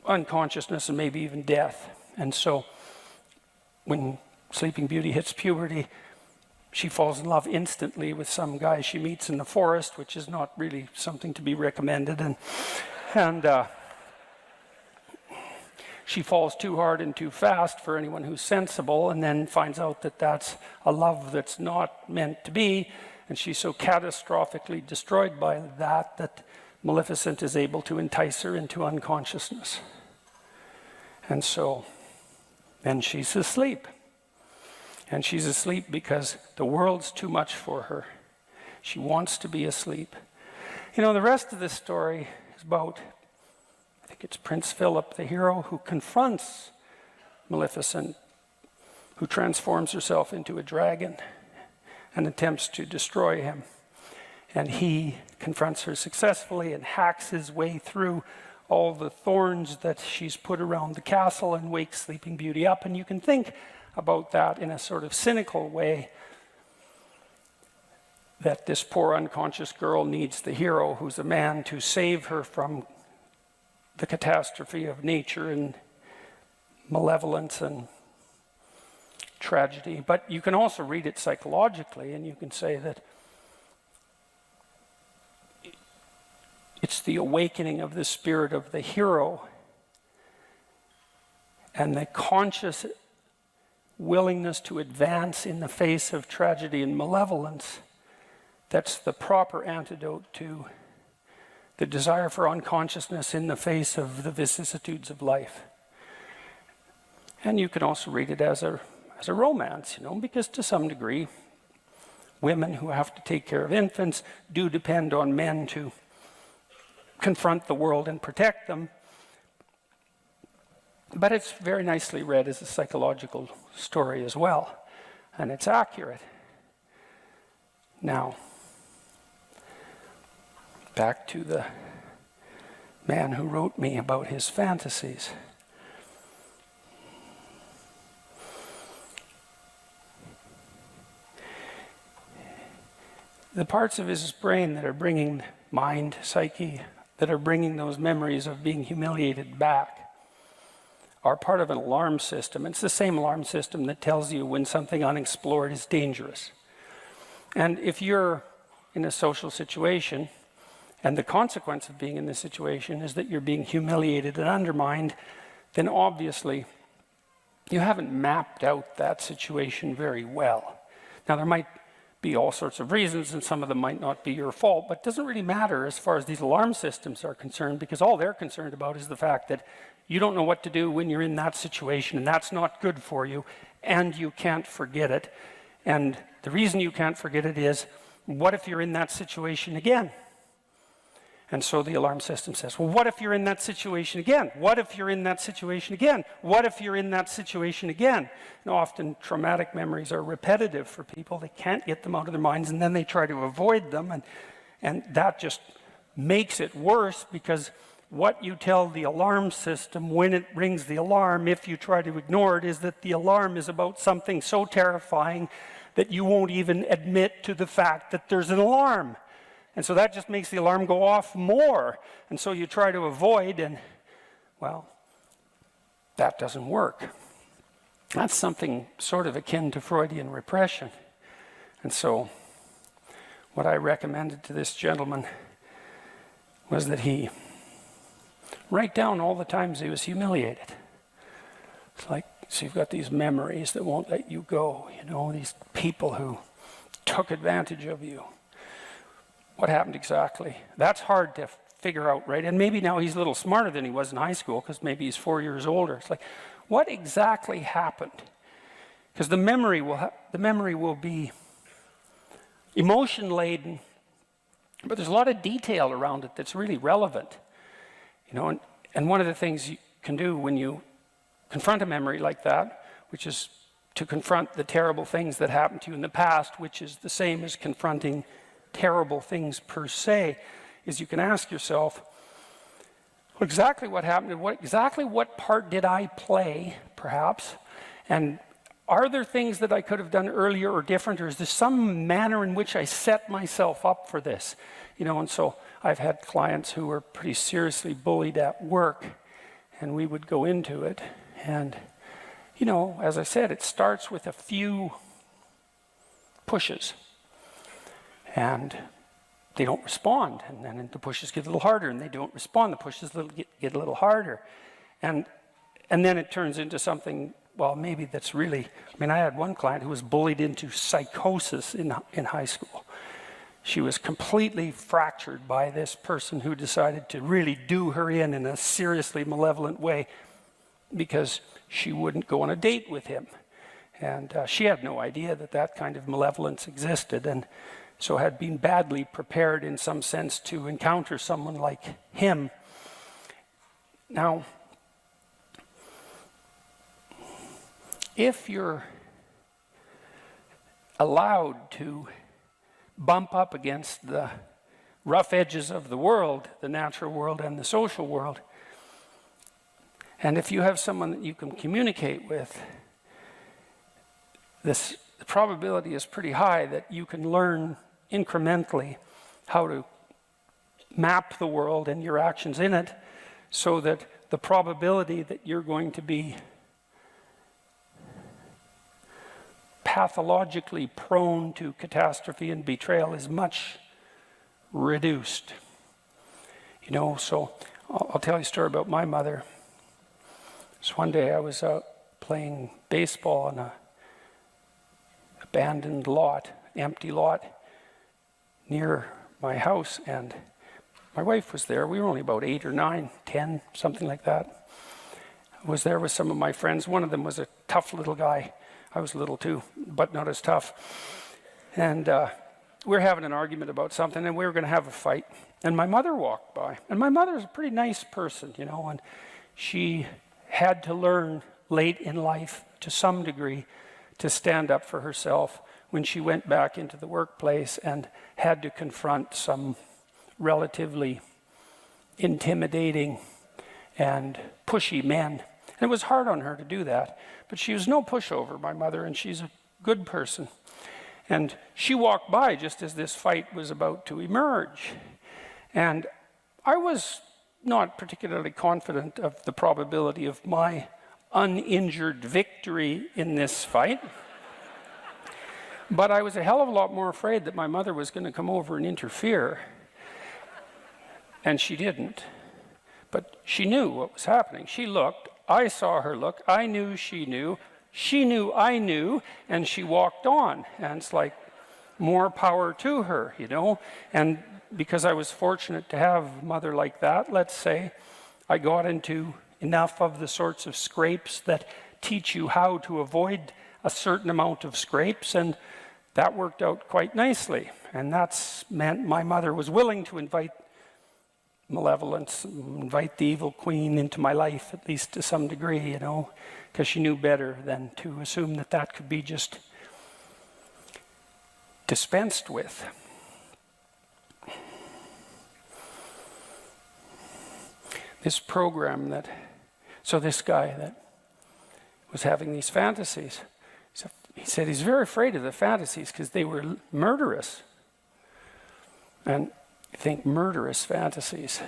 Speaker 1: unconsciousness and maybe even death. And so when Sleeping Beauty hits puberty, she falls in love instantly with some guy she meets in the forest, which is not really something to be recommended. And she falls too hard and too fast for anyone who's sensible, and then finds out that that's a love that's not meant to be. And she's so catastrophically destroyed by that Maleficent is able to entice her into unconsciousness. And so then she's asleep. And she's asleep because the world's too much for her. She wants to be asleep. The rest of this story is about, I think it's Prince Philip, the hero, who confronts Maleficent, who transforms herself into a dragon and attempts to destroy him. And he confronts her successfully and hacks his way through all the thorns that she's put around the castle and wakes Sleeping Beauty up. And you can think about that in a sort of cynical way, that this poor unconscious girl needs the hero, who's a man, to save her from the catastrophe of nature and malevolence and tragedy. But you can also read it psychologically, and you can say that it's the awakening of the spirit of the hero and the conscious willingness to advance in the face of tragedy and malevolence that's the proper antidote to the desire for unconsciousness in the face of the vicissitudes of life. And you can also read it as a romance, because to some degree, women who have to take care of infants do depend on men to confront the world and protect them. But it's very nicely read as a psychological story as well, and it's accurate. Now, back to the man who wrote me about his fantasies. The parts of his brain that are bringing mind, psyche, that are bringing those memories of being humiliated back are part of an alarm system. It's the same alarm system that tells you when something unexplored is dangerous. And if you're in a social situation, and the consequence of being in this situation is that you're being humiliated and undermined, then obviously you haven't mapped out that situation very well. Now, there might be all sorts of reasons, and some of them might not be your fault, but it doesn't really matter as far as these alarm systems are concerned, because all they're concerned about is the fact that you don't know what to do when you're in that situation, and that's not good for you, and you can't forget it. And the reason you can't forget it is, what if you're in that situation again? And so the alarm system says, well, what if you're in that situation again? What if you're in that situation again? What if you're in that situation again? And often traumatic memories are repetitive for people. They can't get them out of their minds, and then they try to avoid them. And that just makes it worse, because what you tell the alarm system when it rings the alarm, if you try to ignore it, is that the alarm is about something so terrifying that you won't even admit to the fact that there's an alarm. And so that just makes the alarm go off more. And so you try to avoid, and, well, that doesn't work. That's something sort of akin to Freudian repression. And so what I recommended to this gentleman
Speaker 4: was that he write down all the times he was humiliated. It's like, so you've got these memories that won't let you go, you know, these people who took advantage of you. What happened exactly? That's hard to figure out, right? And maybe now he's a little smarter than he was in high school because maybe he's 4 years older. It's like, what exactly happened? Because the memory will be emotion laden, but there's a lot of detail around it that's really relevant, you know. And one of the things you can do when you confront a memory like that, which is to confront the terrible things that happened to you in the past, which is the same as confronting terrible things per se, is you can ask yourself, well, exactly what happened, and what part did I play, perhaps, and are there things that I could have done earlier or different, or is there some manner in which I set myself up for this? You know, and so I've had clients who were pretty seriously bullied at work, and we would go into it, and, you know, as I said, it starts with a few pushes, and they don't respond, and then the pushes get a little harder, and they don't respond, the pushes get a little harder, and then it turns into something, well, maybe that's really, I mean, I had one client who was bullied into psychosis in high school. She was completely fractured by this person who decided to really do her in a seriously malevolent way because she wouldn't go on a date with him. And she had no idea that that kind of malevolence existed, and so had been badly prepared in some sense to encounter someone like him. Now, if you're allowed to bump up against the rough edges of the world, the natural world and the social world, and if you have someone that you can communicate with, the probability is pretty high that you can learn incrementally how to map the world and your actions in it so that the probability that you're going to be pathologically prone to catastrophe and betrayal is much reduced. You know, so I'll tell you a story about my mother. So one day I was out playing baseball on a abandoned lot, empty lot, near my house, and my wife was there. We were only about 8 or 9, 10, something like that. I was there with some of my friends. One of them was a tough little guy. I was little too, but not as tough. And we were having an argument about something, and we were going to have a fight. And my mother walked by. And my mother's a pretty nice person, you know, and she had to learn late in life, to some degree, to stand up for herself when she went back into the workplace and had to confront some relatively intimidating and pushy men. And it was hard on her to do that. But she was no pushover, my mother, and she's a good person. And she walked by just as this fight was about to emerge. And I was not particularly confident of the probability of my uninjured victory in this fight. But I was a hell of a lot more afraid that my mother was going to come over and interfere. And she didn't. But she knew what was happening. She looked. I saw her look. I knew she knew. She knew I knew. And she walked on. And it's like, more power to her, you know. And because I was fortunate to have a mother like that, let's say, I got into enough of the sorts of scrapes that teach you how to avoid a certain amount of scrapes, and that worked out quite nicely. And that's meant my mother was willing to invite malevolence, invite the evil queen into my life, at least to some degree, you know, because she knew better than to assume that that could be just dispensed with. This program that, so this guy that was having these fantasies, he said he's very afraid of the fantasies because they were murderous. And you think murderous fantasies,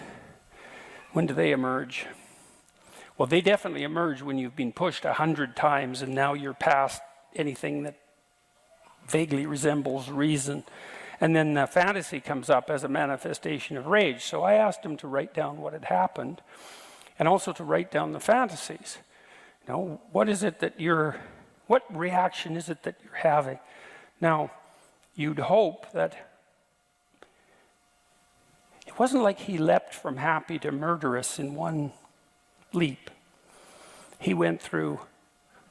Speaker 4: when do they emerge? Well, they definitely emerge when you've been pushed 100 times and now you're past anything that vaguely resembles reason. And then the fantasy comes up as a manifestation of rage. So I asked him to write down what had happened and also to write down the fantasies. You know, what reaction is it that you're having? Now, you'd hope that it wasn't like he leapt from happy to murderous in one leap. He went through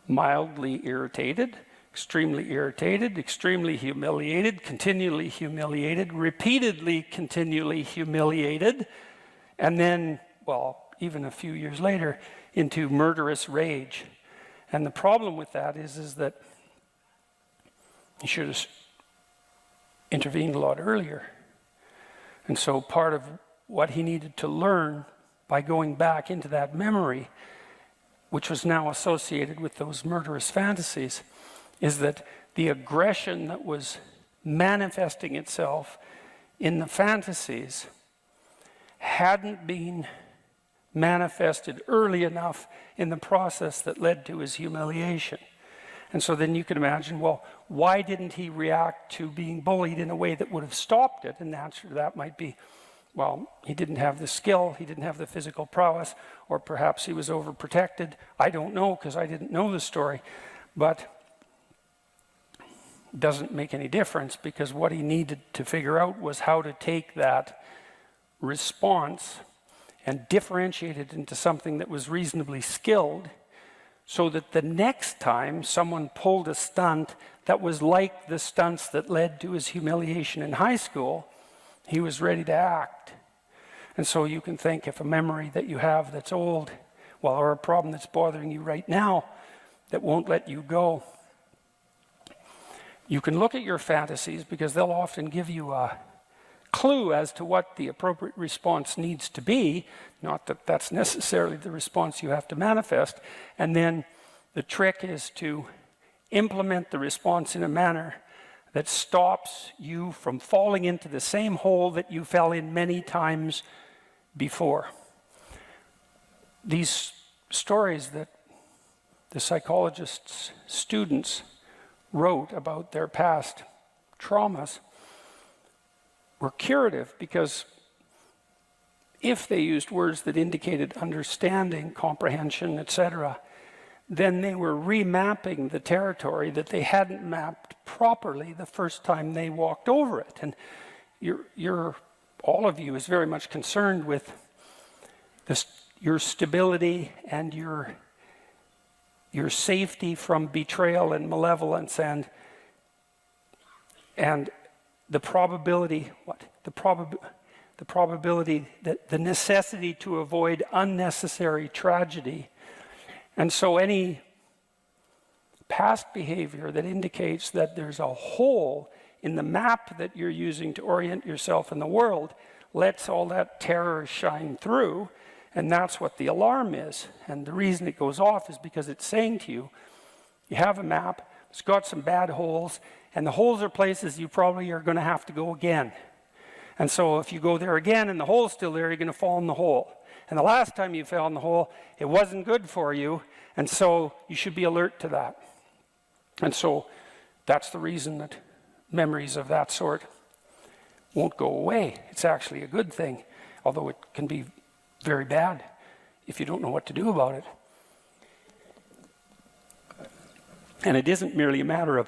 Speaker 4: mildly irritated, extremely humiliated, continually humiliated, repeatedly continually humiliated, and then, well, even a few years later, into murderous rage. And the problem with that is that he should have intervened a lot earlier. And so part of what he needed to learn by going back into that memory, which was now associated with those murderous fantasies, is that the aggression that was manifesting itself in the fantasies hadn't been manifested early enough in the process that led to his humiliation. And so then you can imagine, well, why didn't he react to being bullied in a way that would have stopped it? And the answer to that might be, well, he didn't have the skill, he didn't have the physical prowess, or perhaps he was overprotected. I don't know, because I didn't know the story. But it doesn't make any difference, because what he needed to figure out was how to take that response and differentiate it into something that was reasonably skilled, so that the next time someone pulled a stunt that was like the stunts that led to his humiliation in high school, he was ready to act. And so you can think, if a memory that you have that's old, well, or a problem that's bothering you right now that won't let you go, you can look at your fantasies, because they'll often give you a clue as to what the appropriate response needs to be, not that that's necessarily the response you have to manifest. And then the trick is to implement the response in a manner that stops you from falling into the same hole that you fell in many times before. These stories that the psychologist's students wrote about their past traumas were curative, because if they used words that indicated understanding, comprehension, etc., then they were remapping the territory that they hadn't mapped properly the first time they walked over it. And all of you is very much concerned with your stability and your safety from betrayal and malevolence, and the probability, the probability that the necessity to avoid unnecessary tragedy. And so any past behavior that indicates that there's a hole in the map that you're using to orient yourself in the world lets all that terror shine through, and that's what the alarm is. And the reason it goes off is because it's saying to you, you have a map, it's got some bad holes, and the holes are places you probably are going to have to go again. And so if you go there again and the hole's still there, you're going to fall in the hole. And the last time you fell in the hole, it wasn't good for you, and so you should be alert to that. And so that's the reason that memories of that sort won't go away. It's actually a good thing, although it can be very bad if you don't know what to do about it. And it isn't merely a matter of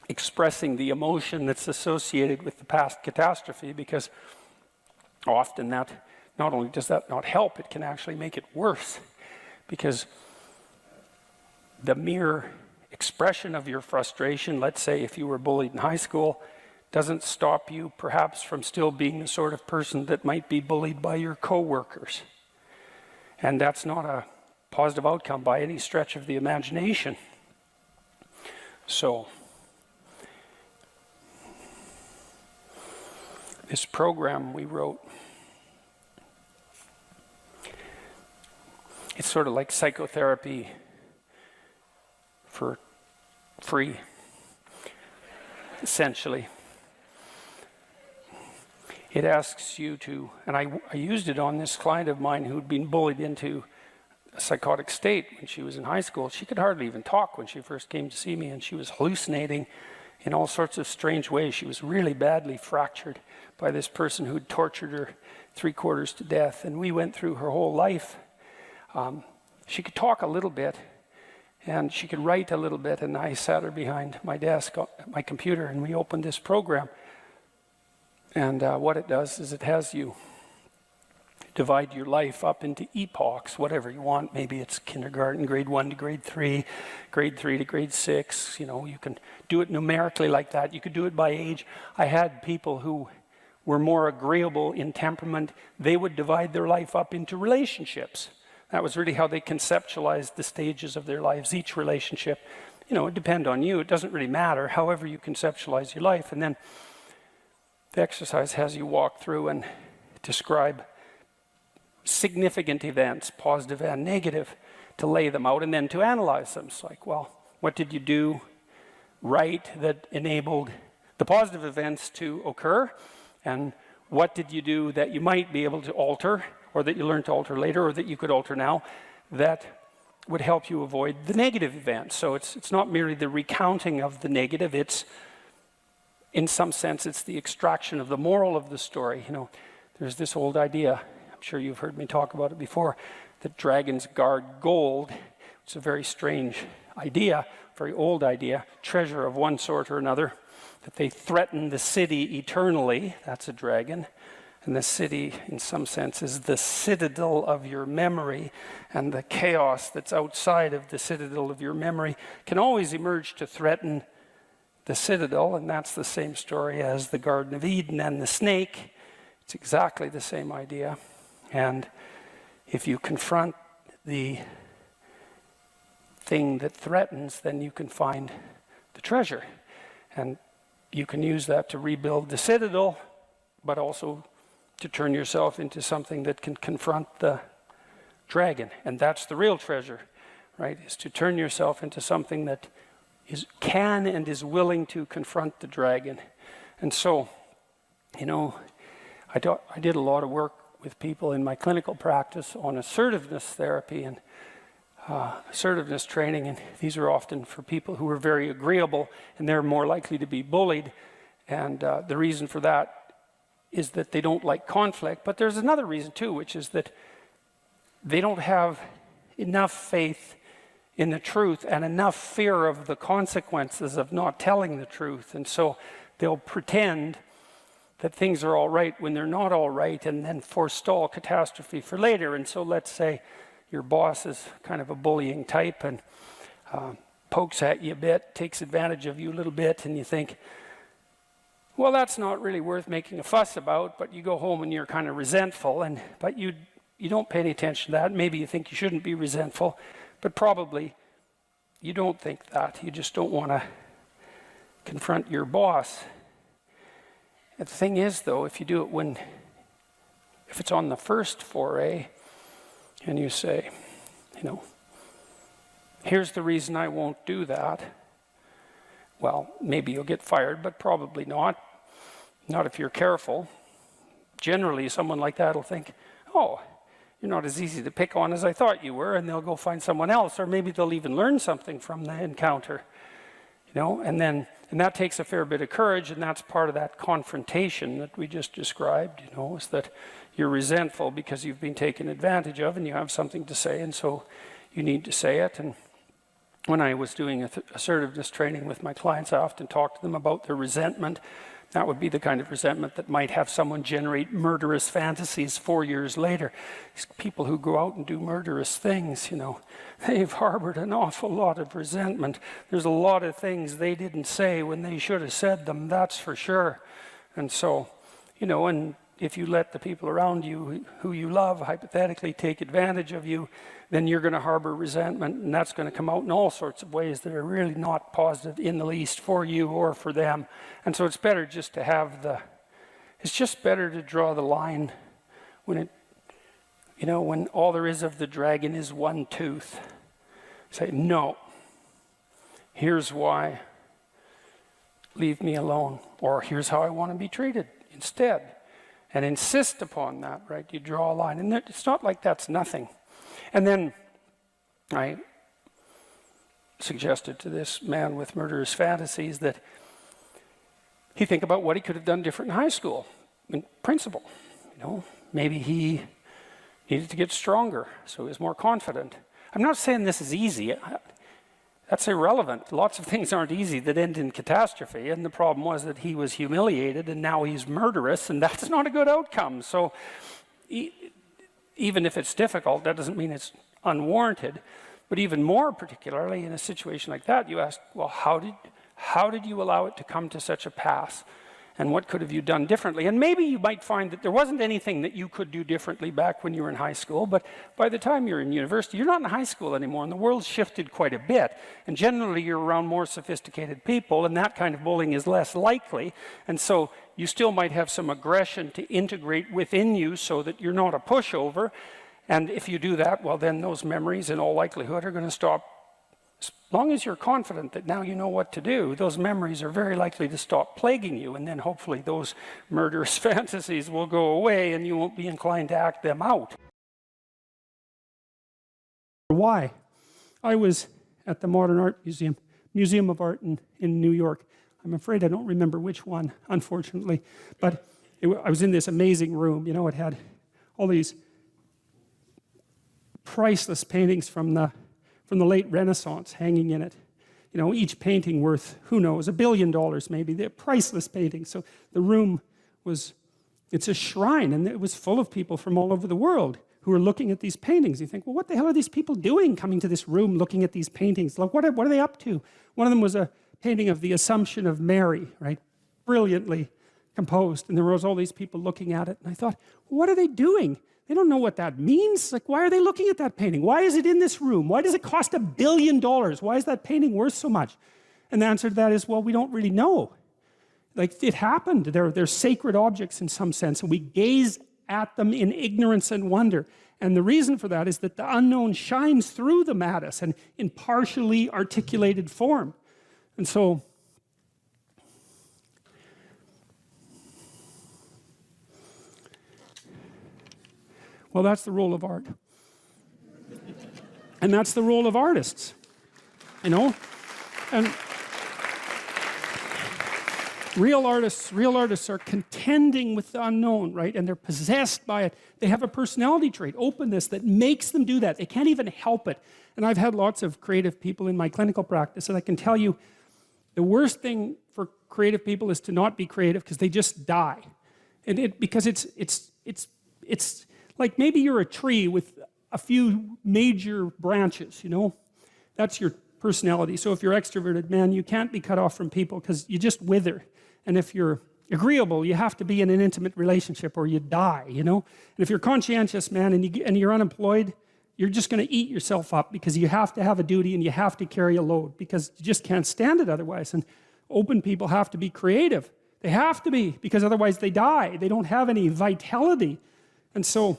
Speaker 4: expressing the emotion that's associated with the past catastrophe, because often that not only does that not help, it can actually make it worse, because the mere expression of your frustration, let's say if you were bullied in high school, doesn't stop you perhaps from still being the sort of person that might be bullied by your coworkers. And that's not a positive outcome by any stretch of the imagination. So this program we wrote, it's sort of like psychotherapy for free, essentially. It asks you to, and I used it on this client of mine who'd been bullied into a psychotic state when she was in high school. She could hardly even talk when she first came to see me, and she was hallucinating, in all sorts of strange ways. She was really badly fractured by this person who'd tortured her 3/4 to death. And we went through her whole life. She could talk a little bit, and she could write a little bit, and I sat her behind my desk, my computer, and we opened this program. And what it does is it has you divide your life up into epochs, whatever you want. Maybe it's kindergarten, grade 1 to grade 3, grade 3 to grade 6. You know, you can do it numerically like that. You could do it by age. I had people who were more agreeable in temperament. They would divide their life up into relationships. That was really how they conceptualized the stages of their lives. Each relationship, you know, it depends on you. It doesn't really matter, however you conceptualize your life. And then the exercise has you walk through and describe significant events, positive and negative, to lay them out and then to analyze them. It's like, well, what did you do right that enabled the positive events to occur? And what did you do that you might be able to alter, or that you learned to alter later, or that you could alter now, that would help you avoid the negative events? So it's not merely the recounting of the negative, it's, in some sense, it's the extraction of the moral of the story. You know, there's this old idea, I'm sure you've heard me talk about it before, that dragons guard gold. It's a very strange idea, very old idea, treasure of one sort or another, that they threaten the city eternally. That's a dragon. And the city, in some sense, is the citadel of your memory, and the chaos that's outside of the citadel of your memory can always emerge to threaten the citadel, and that's the same story as the Garden of Eden and the snake. It's exactly the same idea. And if you confront the thing that threatens, then you can find the treasure. And you can use that to rebuild the citadel, but also to turn yourself into something that can confront the dragon. And that's the real treasure, right? Is to turn yourself into something that can and is willing to confront the dragon. And so, you know, I did a lot of work with people in my clinical practice on assertiveness therapy and assertiveness training, and these are often for people who are very agreeable, and they're more likely to be bullied. And the reason for that is that they don't like conflict. But there's another reason too, which is that they don't have enough faith in the truth and enough fear of the consequences of not telling the truth. And so they'll pretend that things are all right when they're not all right, and then forestall catastrophe for later. And so let's say your boss is kind of a bullying type and pokes at you a bit, takes advantage of you a little bit, and you think, well, that's not really worth making a fuss about, but you go home and you're kind of resentful, but you don't pay any attention to that. Maybe you think you shouldn't be resentful, but probably you don't think that. You just don't want to confront your boss. And the thing is, though, if you do it if it's on the first foray, and you say, you know, here's the reason I won't do that. Well, maybe you'll get fired, but probably not. Not if you're careful. Generally, someone like that will think, oh, you're not as easy to pick on as I thought you were, and they'll go find someone else, or maybe they'll even learn something from the encounter. You know, and that takes a fair bit of courage, and that's part of that confrontation that we just described, you know, is that you're resentful because you've been taken advantage of and you have something to say, and so you need to say it. And when I was doing assertiveness training with my clients, I often talked to them about their resentment. That would be the kind of resentment that might have someone generate murderous fantasies 4 years later. These people who go out and do murderous things, you know, they've harbored an awful lot of resentment. There's a lot of things they didn't say when they should have said them, that's for sure. And so, you know, and if you let the people around you who you love hypothetically take advantage of you, then you're going to harbor resentment, and that's going to come out in all sorts of ways that are really not positive in the least for you or for them. And so it's better just to have it's just better to draw the line when when all there is of the dragon is one tooth. Say, no, here's why, leave me alone, or here's how I want to be treated instead. And insist upon that, right? You draw a line. And it's not like that's nothing. And then I suggested to this man with murderous fantasies that He'd think about what he could have done different in high school, in principle. You know, maybe he needed to get stronger, so he was more confident. I'm not saying this is easy. That's irrelevant. Lots of things aren't easy that end in catastrophe, and the problem was that he was humiliated, and now he's murderous, and that's not a good outcome. So even if it's difficult, that doesn't mean it's unwarranted. But even more particularly in a situation like that, you ask, well, how did you allow it to come to such a pass? And what could have you done differently? And maybe you might find that there wasn't anything that you could do differently back when you were in high school, but by the time you're in university, you're not in high school anymore, and the world's shifted quite a bit. And generally, you're around more sophisticated people, and that kind of bullying is less likely. And so you still might have some aggression to integrate within you so that you're not a pushover. And if you do that, well, then those memories, in all likelihood, are going to stop. As long as you're confident that now you know what to do, those memories are very likely to stop plaguing you, and then hopefully those murderous fantasies will go away and you won't be inclined to act them out.
Speaker 3: Why? I was at the Modern Art Museum, Museum of Art in New York. I'm afraid I don't remember which one, unfortunately, but I was in this amazing room. You know, it had all these priceless paintings from the late Renaissance hanging in it. You know, each painting worth, who knows, $1 billion maybe. They're priceless paintings. So the room it's a shrine, and it was full of people from all over the world who were looking at these paintings. You think, well, what the hell are these people doing coming to this room looking at these paintings? Like, what are they up to? One of them was a painting of the Assumption of Mary, right? Brilliantly composed. And there was all these people looking at it. And I thought, what are they doing? They don't know what that means. Like, why are they looking at that painting? Why is it in this room? Why does it cost $1 billion? Why is that painting worth so much? And the answer to that is, well, we don't really know. Like, it happened. They're sacred objects in some sense, and we gaze at them in ignorance and wonder. And the reason for that is that the unknown shines through them at us and in partially articulated form. And so, well, that's the role of art. And that's the role of artists, you know? And real artists are contending with the unknown, right? And they're possessed by it. They have a personality trait, openness, that makes them do that. They can't even help it. And I've had lots of creative people in my clinical practice, and I can tell you the worst thing for creative people is to not be creative, because they just die. And because it's like maybe you're a tree with a few major branches, you know? That's your personality. So if you're extroverted, man, you can't be cut off from people because you just wither. And if you're agreeable, you have to be in an intimate relationship or you die, you know? And if you're conscientious, man, and you're unemployed, you're just going to eat yourself up because you have to have a duty and you have to carry a load because you just can't stand it otherwise. And open people have to be creative. They have to be, because otherwise they die. They don't have any vitality. And so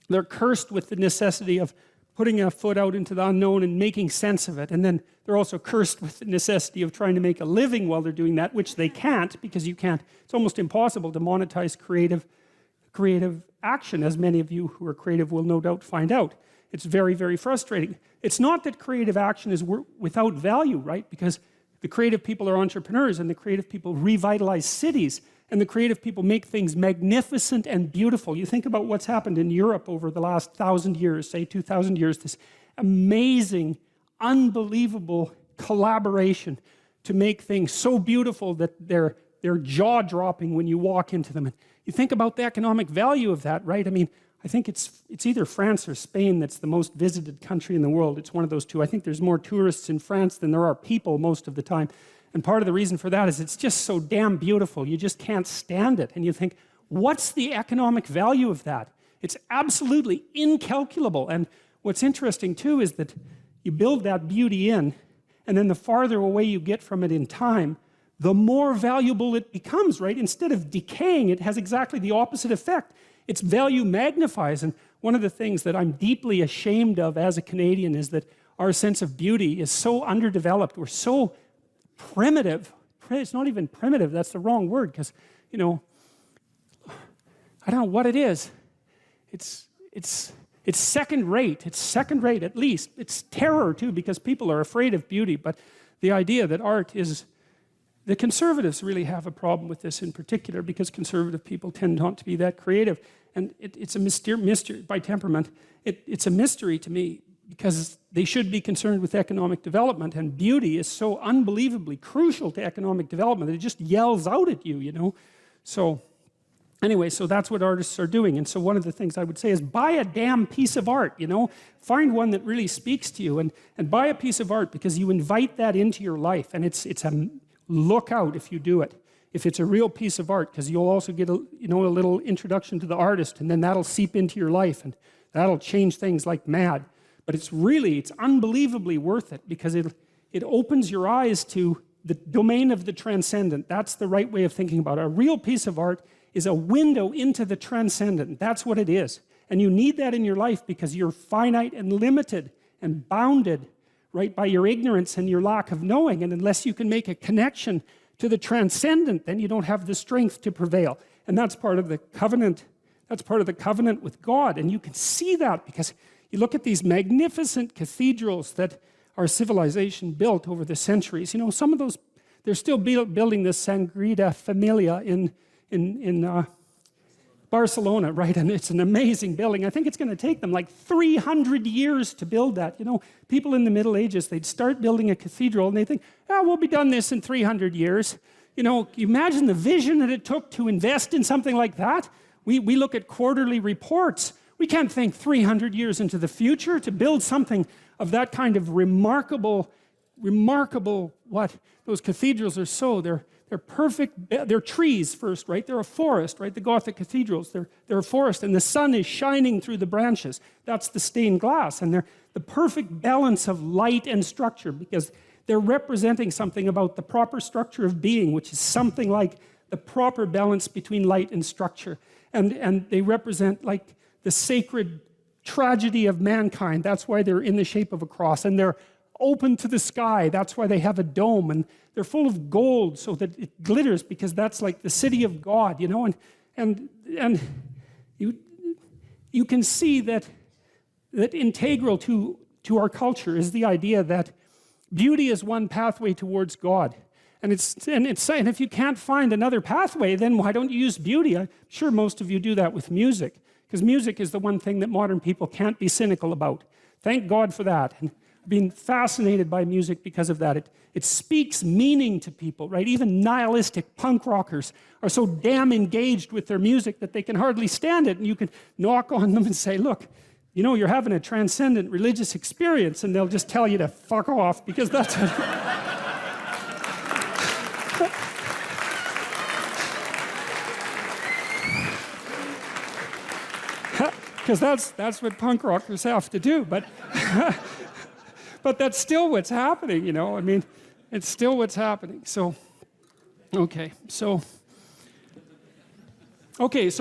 Speaker 3: they're cursed with the necessity of putting a foot out into the unknown and making sense of it. And then they're also cursed with the necessity of trying to make a living while they're doing that, which they can't, because you can't. It's almost impossible to monetize creative action, as many of you who are creative will no doubt find out. It's very, very frustrating. It's not that creative action is without value, right? Because the creative people are entrepreneurs, and the creative people revitalize cities, and the creative people make things magnificent and beautiful. You think about what's happened in Europe over the last 1,000 years, say 2,000 years, this amazing, unbelievable collaboration to make things so beautiful that they're jaw-dropping when you walk into them. And you think about the economic value of that, right? I mean, I think it's either France or Spain that's the most visited country in the world. It's one of those two. I think there's more tourists in France than there are people most of the time. And part of the reason for that is it's just so damn beautiful. You just can't stand it. And you think, what's the economic value of that? It's absolutely incalculable. And what's interesting too is that you build that beauty in, and then the farther away you get from it in time, the more valuable it becomes, right? Instead of decaying, it has exactly the opposite effect. Its value magnifies. And one of the things that I'm deeply ashamed of as a Canadian is that our sense of beauty is so underdeveloped. We're so primitive. It's not even primitive, that's the wrong word, because, you know, I don't know what it is. It's second rate. It's second rate at least. It's terror too, because people are afraid of beauty. But the idea that art is
Speaker 1: The conservatives really have a problem with this in particular, because conservative people tend not to be that creative. And it's a mystery by temperament. It's a mystery to me, because they should be concerned with economic development, and beauty is so unbelievably crucial to economic development that it just yells out at you, you know. So anyway, so that's what artists are doing. And so one of the things I would say is buy a damn piece of art, you know. Find one that really speaks to you, and buy a piece of art, because you invite that into your life. And it's a look out if you do it. If it's a real piece of art, because you'll also get a little introduction to the artist, and then that'll seep into your life, and that'll change things like mad. But it's unbelievably worth it, because it opens your eyes to the domain of the transcendent. That's the right way of thinking about it. A real piece of art is a window into the transcendent. That's what it is. And you need that in your life, because you're finite and limited and bounded, right, by your ignorance and your lack of knowing. And unless you can make a connection to the transcendent, then you don't have the strength to prevail. And that's part of the covenant. That's part of the covenant with God. And you can see that, because you look at these magnificent cathedrals that our civilization built over the centuries. You know, some of those, they're still building the Sagrada Familia in Barcelona, right? And it's an amazing building. I think it's going to take them like 300 years to build that. You know, people in the Middle Ages, they'd start building a cathedral and they think, we'll be done this in 300 years. You know, imagine the vision that it took to invest in something like that. We look at quarterly reports. We can't think 300 years into the future to build something of that kind of remarkable, what? Those cathedrals are so, they're perfect, they're trees first, right? They're a forest, right? The Gothic cathedrals, they're a forest, and the sun is shining through the branches. That's the stained glass, and they're the perfect balance of light and structure, because they're representing something about the proper structure of being, which is something like the proper balance between light and structure. And they represent like the sacred tragedy of mankind. That's why they're in the shape of a cross. And they're open to the sky. That's why they have a dome. And they're full of gold so that it glitters, because that's like the city of God, you know. And you can see that integral to our culture is the idea that beauty is one pathway towards God. And if you can't find another pathway, then why don't you use beauty? I'm sure most of you do that with music, because music is the one thing that modern people can't be cynical about. Thank God for that. And I've been fascinated by music because of that. It speaks meaning to people, right? Even nihilistic punk rockers are so damn engaged with their music that they can hardly stand it. And you can knock on them and say, look, you know, you're having a transcendent religious experience, and they'll just tell you to fuck off, because that's because that's what punk rockers have to do. But but that's still what's happening, you know. I mean, it's still what's happening. So so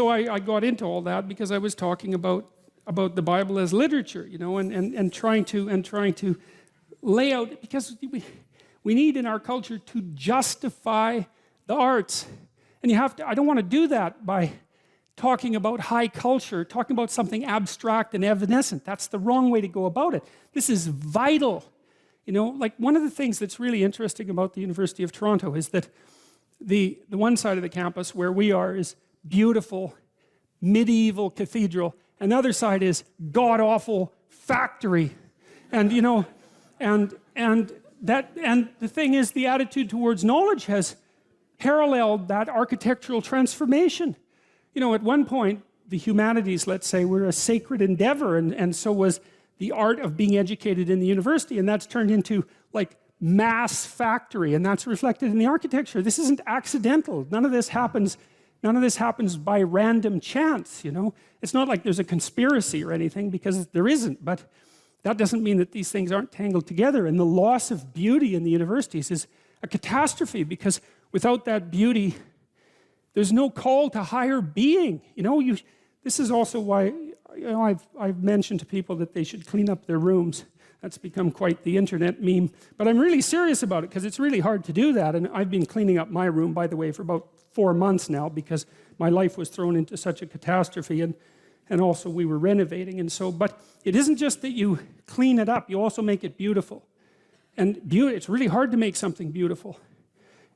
Speaker 1: I got into all that because I was talking about the Bible as literature, you know, and trying to lay out, because we need in our culture to justify the arts. And I don't want to do that by talking about high culture, talking about something abstract and evanescent. That's the wrong way to go about it. This is vital. You know, like one of the things that's really interesting about the University of Toronto is that the one side of the campus where we are is beautiful, medieval cathedral. Another side is god-awful factory. And, you know, and the thing is, the attitude towards knowledge has paralleled that architectural transformation. You know, at one point, the humanities, let's say, were a sacred endeavor, and so was the art of being educated in the university, and that's turned into, like, mass factory, and that's reflected in the architecture. This isn't accidental. None of this happens by random chance, you know. It's not like there's a conspiracy or anything, because there isn't, but that doesn't mean that these things aren't tangled together, and the loss of beauty in the universities is a catastrophe, because without that beauty, there's no call to higher being. You know, this is also why, you know, I've mentioned to people that they should clean up their rooms. That's become quite the internet meme. But I'm really serious about it, because it's really hard to do that. And I've been cleaning up my room, by the way, for about 4 months now, because my life was thrown into such a catastrophe, and also we were renovating. And so, but it isn't just that you clean it up, you also make it beautiful. And it's really hard to make something beautiful.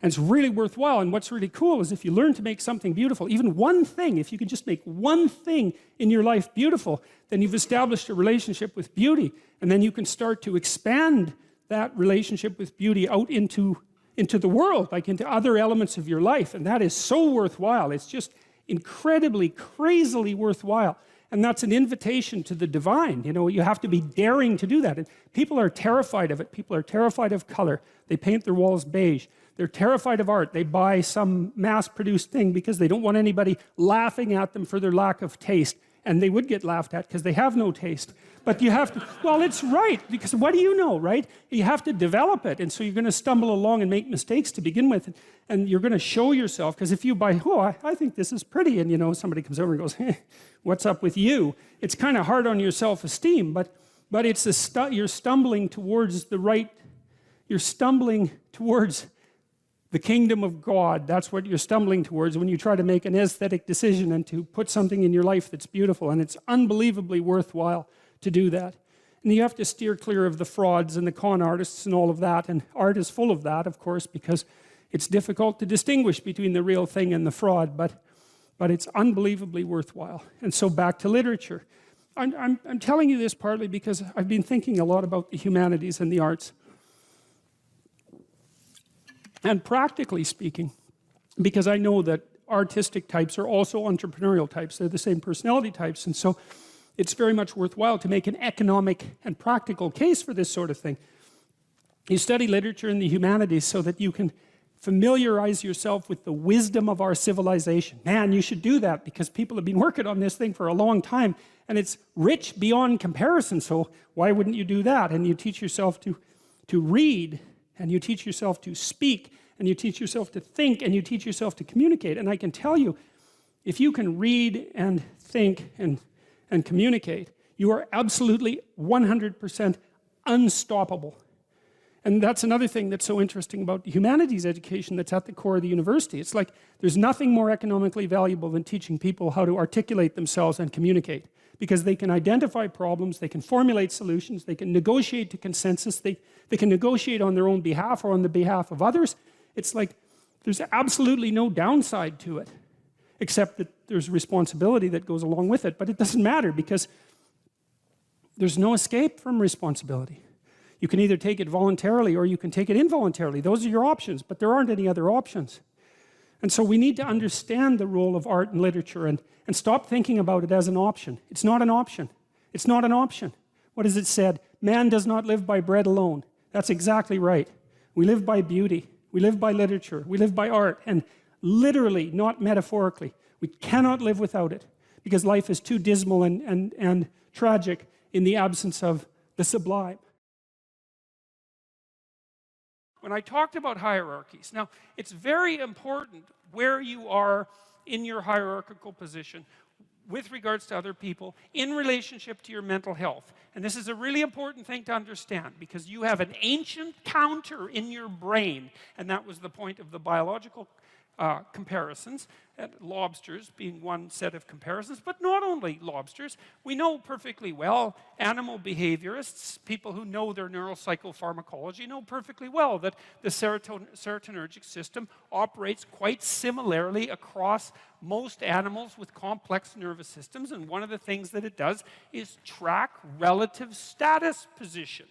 Speaker 1: And it's really worthwhile. And what's really cool is if you learn to make something beautiful, even one thing, if you can just make one thing in your life beautiful, then you've established a relationship with beauty. And then you can start to expand that relationship with beauty out into the world, like into other elements of your life. And that is so worthwhile. It's just incredibly, crazily worthwhile. And that's an invitation to the divine. You know, you have to be daring to do that. And people are terrified of it. People are terrified of color. They paint their walls beige. They're terrified of art. They buy some mass-produced thing because they don't want anybody laughing at them for their lack of taste. And they would get laughed at because they have no taste. But you have to, well, it's right, because what do you know, right? You have to develop it. And so you're going to stumble along and make mistakes to begin with. And you're going to show yourself, because if you buy, oh, I think this is pretty, and you know, somebody comes over and goes, what's up with you? It's kind of hard on your self-esteem, but it's you're stumbling towards the right, you're stumbling towards the kingdom of God. That's what you're stumbling towards when you try to make an aesthetic decision and to put something in your life that's beautiful. And it's unbelievably worthwhile to do that. And you have to steer clear of the frauds and the con artists and all of that. And art is full of that, of course, because it's difficult to distinguish between the real thing and the fraud, but it's unbelievably worthwhile. And so back to literature. I'm telling you this partly because I've been thinking a lot about the humanities and the arts. And practically speaking, because I know that artistic types are also entrepreneurial types. They're the same personality types. And so it's very much worthwhile to make an economic and practical case for this sort of thing. You study literature and the humanities so that you can familiarize yourself with the wisdom of our civilization. Man, you should do that because people have been working on this thing for a long time and it's rich beyond comparison. So why wouldn't you do that? And you teach yourself to read, and you teach yourself to speak, and you teach yourself to think, and you teach yourself to communicate. And I can tell you, if you can read and think and communicate, you are absolutely 100% unstoppable. And that's another thing that's so interesting about the humanities education that's at the core of the university. It's like there's nothing more economically valuable than teaching people how to articulate themselves and communicate, because they can identify problems, they can formulate solutions, they can negotiate to consensus, they can negotiate on their own behalf or on the behalf of others. It's like there's absolutely no downside to it, except that there's responsibility that goes along with it. But it doesn't matter because there's no escape from responsibility. You can either take it voluntarily or you can take it involuntarily. Those are your options, but there aren't any other options. And so we need to understand the role of art and literature and stop thinking about it as an option. It's not an option. It's not an option. What is it said? Man does not live by bread alone. That's exactly right. We live by beauty. We live by literature. We live by art. And literally, not metaphorically, we cannot live without it because life is too dismal and tragic in the absence of the sublime. When I talked about hierarchies, now it's very important where you are in your hierarchical position with regards to other people in relationship to your mental health. And this is a really important thing to understand because you have an ancient counter in your brain, and that was the point of the biological comparisons, lobsters being one set of comparisons, but not only lobsters. We know perfectly well, animal behaviorists, people who know their neuropsychopharmacology, know perfectly well that the serotonergic system operates quite similarly across most animals with complex nervous systems, and one of the things that it does is track relative status position.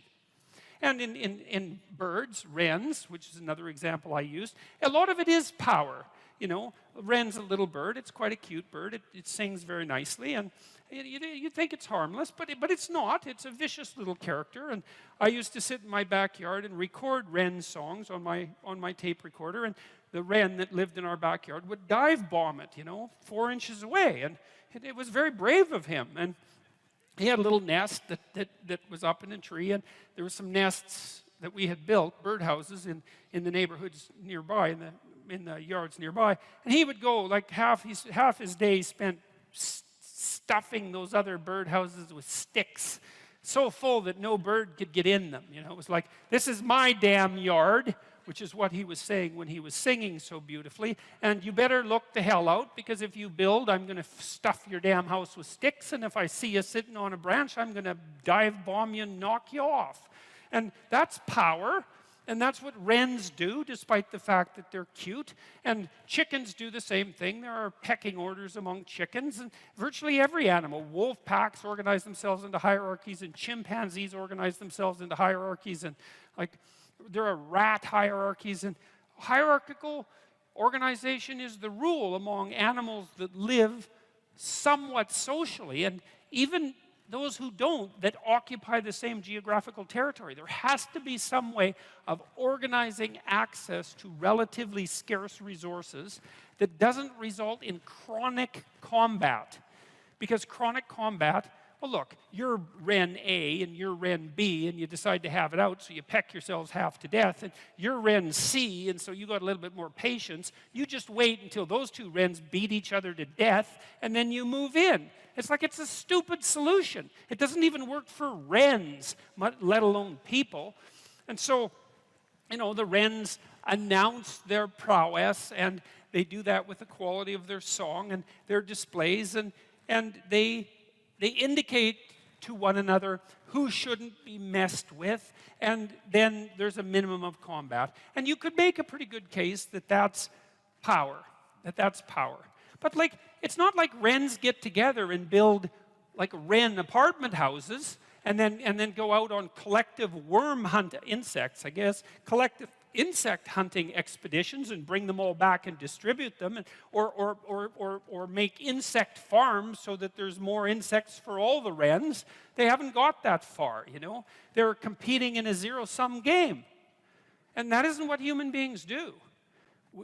Speaker 1: And in birds, wrens, which is another example I used, a lot of it is power. You know, wren's a little bird. It's quite a cute bird. It sings very nicely, and you think it's harmless, but it's not. It's a vicious little character. And I used to sit in my backyard and record wren songs on my tape recorder, and the wren that lived in our backyard would dive bomb it, 4 inches away, and it was very brave of him. And he had a little nest that was up in a tree, and there were some nests that we had built, birdhouses, in the neighborhoods nearby, in the yards nearby. And he would go, like half his day spent stuffing those other birdhouses with sticks, so full that no bird could get in them. It was like, this is my damn yard, which is what he was saying when he was singing so beautifully. And you better look the hell out, because if you build, I'm going to stuff your damn house with sticks, and if I see you sitting on a branch, I'm going to dive bomb you and knock you off. And that's power.
Speaker 3: And that's what wrens do, despite the fact that they're cute. And chickens do the same thing. There are pecking orders among chickens. And virtually every animal, wolf packs organize themselves into hierarchies, and chimpanzees organize themselves into hierarchies. And like, there are rat hierarchies. And hierarchical organization is the rule among animals that live somewhat socially. And even those who don't, that occupy the same geographical territory. There has to be some way of organizing access to relatively scarce resources that doesn't result in chronic combat. Because chronic combat, well, look, you're Wren A and you're Wren B, and you decide to have it out, so you peck yourselves half to death, and you're Wren C, and so you got a little bit more patience. You just wait until those two wrens beat each other to death, and then you move in. It's like it's a stupid solution. It doesn't even work for wrens, let alone people. And so, you know, the wrens announce their prowess, and they do that with the quality of their song and their displays, and they indicate to one another who shouldn't be messed with, and then there's a minimum of combat. And you could make a pretty good case that that's power, But like, it's not like wrens get together and build like wren apartment houses and then go out on collective worm hunt insects, I guess, collective insect hunting expeditions and bring them all back and distribute them, and, or make insect farms so that there's more insects for all the wrens. They haven't got that far, you know. They're competing in a zero-sum game. And that isn't what human beings do.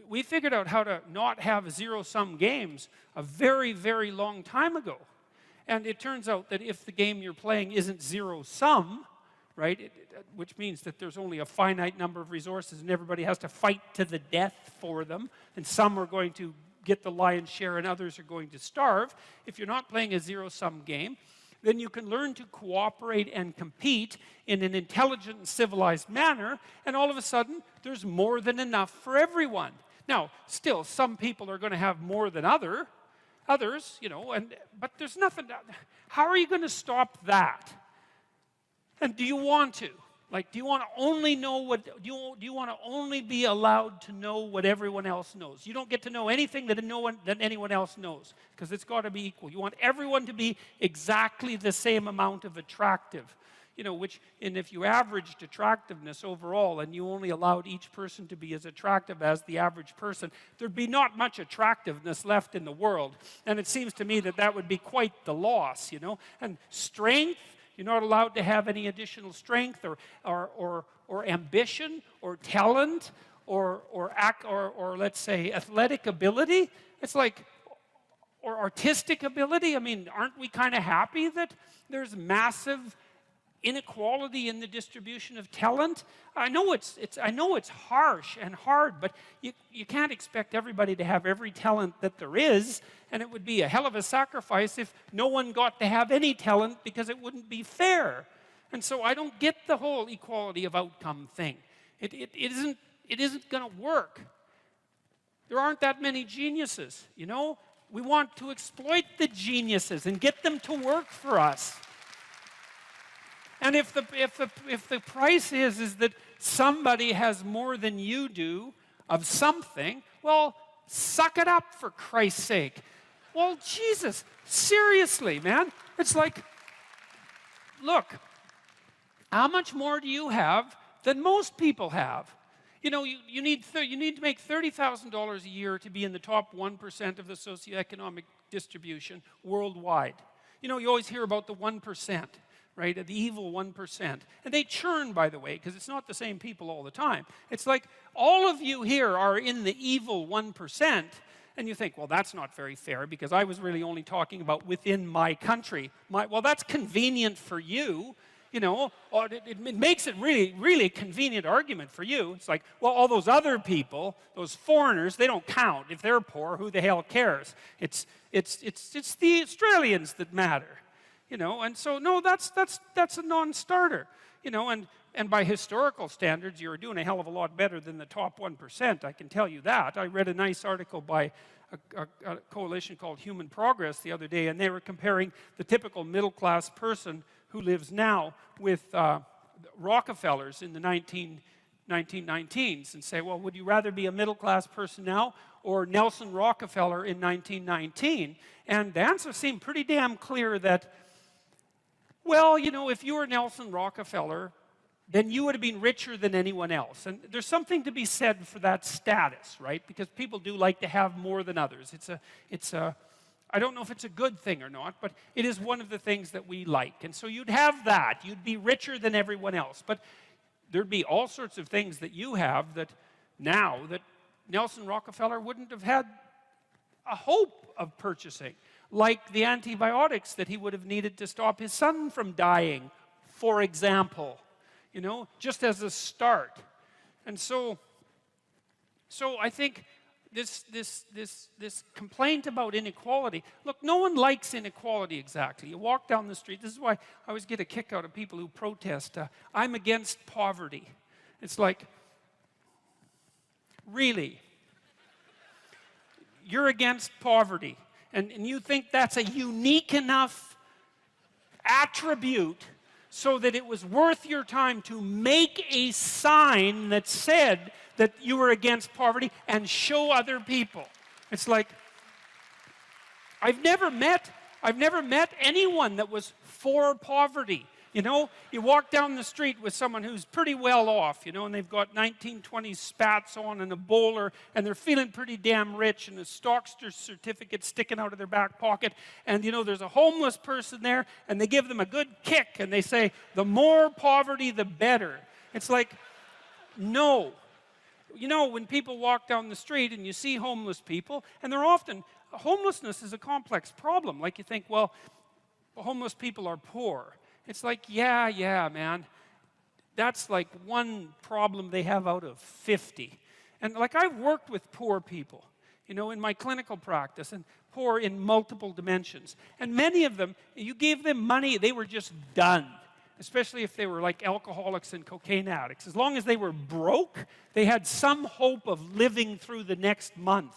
Speaker 3: We figured out how to not have zero-sum games a very, very long time ago. And it turns out that if the game you're playing isn't zero-sum, right, which means that there's only a finite number of resources and everybody has to fight to the death for them, and some are going to get the lion's share and others are going to starve. If you're not playing a zero-sum game, then you can learn to cooperate and compete in an intelligent and civilized manner, and all of a sudden, there's more than enough for everyone. Now, still, some people are going to have more than others, you know, but there's nothing. How are you going to stop that? And do you want to? Like, do you want to only know what, do you want to only be allowed to know what everyone else knows? You don't get to know anything that anyone else knows, because it's got to be equal. You want everyone to be exactly the same amount of attractive. You know, and if you averaged attractiveness overall and you only allowed each person to be as attractive as the average person, there'd be not much attractiveness left in the world. And it seems to me that that would be quite the loss, you know. And strength, you're not allowed to have any additional strength or ambition or talent or let's say athletic ability. It's like, or artistic ability. I mean, aren't we kind of happy that there's massive inequality in the distribution of talent? I know it's harsh and hard, but you can't expect everybody to have every talent that there is, and it would be a hell of a sacrifice if no one got to have any talent, because it wouldn't be fair. And so I don't get the whole equality of outcome thing. It isn't going to work. There aren't that many geniuses, you know? We want to exploit the geniuses and get them to work for us. And if the price is that somebody has more than you do of something, well, suck it up, for Christ's sake. Well, Jesus, seriously, man. It's like, look, how much more do you have than most people have? You know, you need to make $30,000 a year to be in the top 1% of the socioeconomic distribution worldwide. You know, you always hear about the 1%. Right, the evil 1%. And they churn, by the way, because it's not the same people all the time. It's like all of you here are in the evil 1%, and you think, well, that's not very fair, because I was really only talking about within my country. Well, that's convenient for you, you know. It makes it really, really convenient argument for you. It's like, well, all those other people, those foreigners, they don't count. If they're poor, who the hell cares? It's the Australians that matter. You know, and so, no, that's a non-starter. You know, and by historical standards, you're doing a hell of a lot better than the top 1%, I can tell you that. I read a nice article by a coalition called Human Progress the other day, and they were comparing the typical middle-class person who lives now with Rockefellers in the 1919s and say, well, would you rather be a middle-class person now or Nelson Rockefeller in 1919? And the answer seemed pretty damn clear that, well, you know, if you were Nelson Rockefeller, then you would have been richer than anyone else. And there's something to be said for that status, right? Because people do like to have more than others. I don't know if it's a good thing or not, but it is one of the things that we like. And so you'd have that. You'd be richer than everyone else. But there'd be all sorts of things that you have that now that Nelson Rockefeller wouldn't have had a hope of purchasing, like the antibiotics that he would have needed to stop his son from dying, for example, you know, just as a start. And so I think this complaint about inequality, look, no one likes inequality exactly. You walk down the street, this is why I always get a kick out of people who protest, I'm against poverty. It's like, really? You're against poverty, and you think that's a unique enough attribute so that it was worth your time to make a sign that said that you were against poverty and show other people. It's like, I've never met anyone that was for poverty. You know, you walk down the street with someone who's pretty well off, you know, and they've got 1920s spats on and a bowler, and they're feeling pretty damn rich, and a Stockster certificate sticking out of their back pocket, and, you know, there's a homeless person there, and they give them a good kick, and they say, the more poverty, the better. It's like, no. You know, when people walk down the street and you see homeless people, and they're often, homelessness is a complex problem. Like you think, well, homeless people are poor. It's like, yeah, man. That's like one problem they have out of 50. And like I've worked with poor people, you know, in my clinical practice, and poor in multiple dimensions. And many of them, you gave them money, they were just done. Especially if they were like alcoholics and cocaine addicts. As long as they were broke, they had some hope of living through the next month.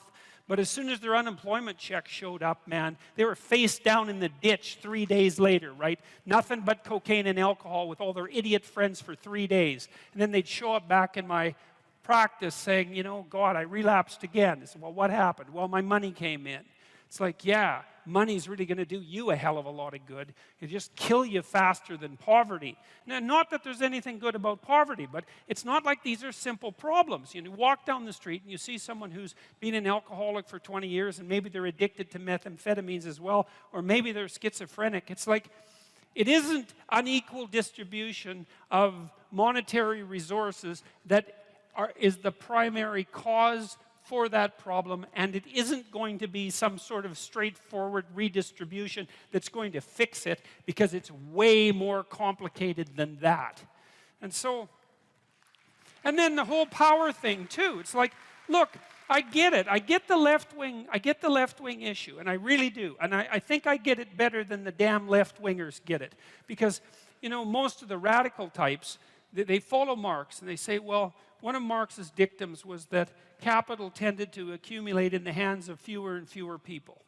Speaker 3: But as soon as their unemployment check showed up, man, they were face down in the ditch 3 days later, right? Nothing but cocaine and alcohol with all their idiot friends for 3 days. And then they'd show up back in my practice saying, you know, God, I relapsed again. I said, well, what happened? Well, my money came in. It's like, yeah, money's really going to do you a hell of a lot of good. It'll just kill you faster than poverty. Now, not that there's anything good about poverty, but it's not like these are simple problems. You know, you walk down the street and you see someone who's been an alcoholic for 20 years and maybe they're addicted to methamphetamines as well, or maybe they're schizophrenic. It's like, it isn't unequal distribution of monetary resources that is the primary cause for that problem, and it isn't going to be some sort of straightforward redistribution that's going to fix it, because it's way more complicated than that. And so, and then the whole power thing too. It's like, look, I get it. I get the left wing issue, and I really do. And I think I get it better than the damn left-wingers get it. Because, you know, most of the radical types, they follow Marx, and they say, well, one of Marx's dictums was that capital tended to accumulate in the hands of fewer and fewer people.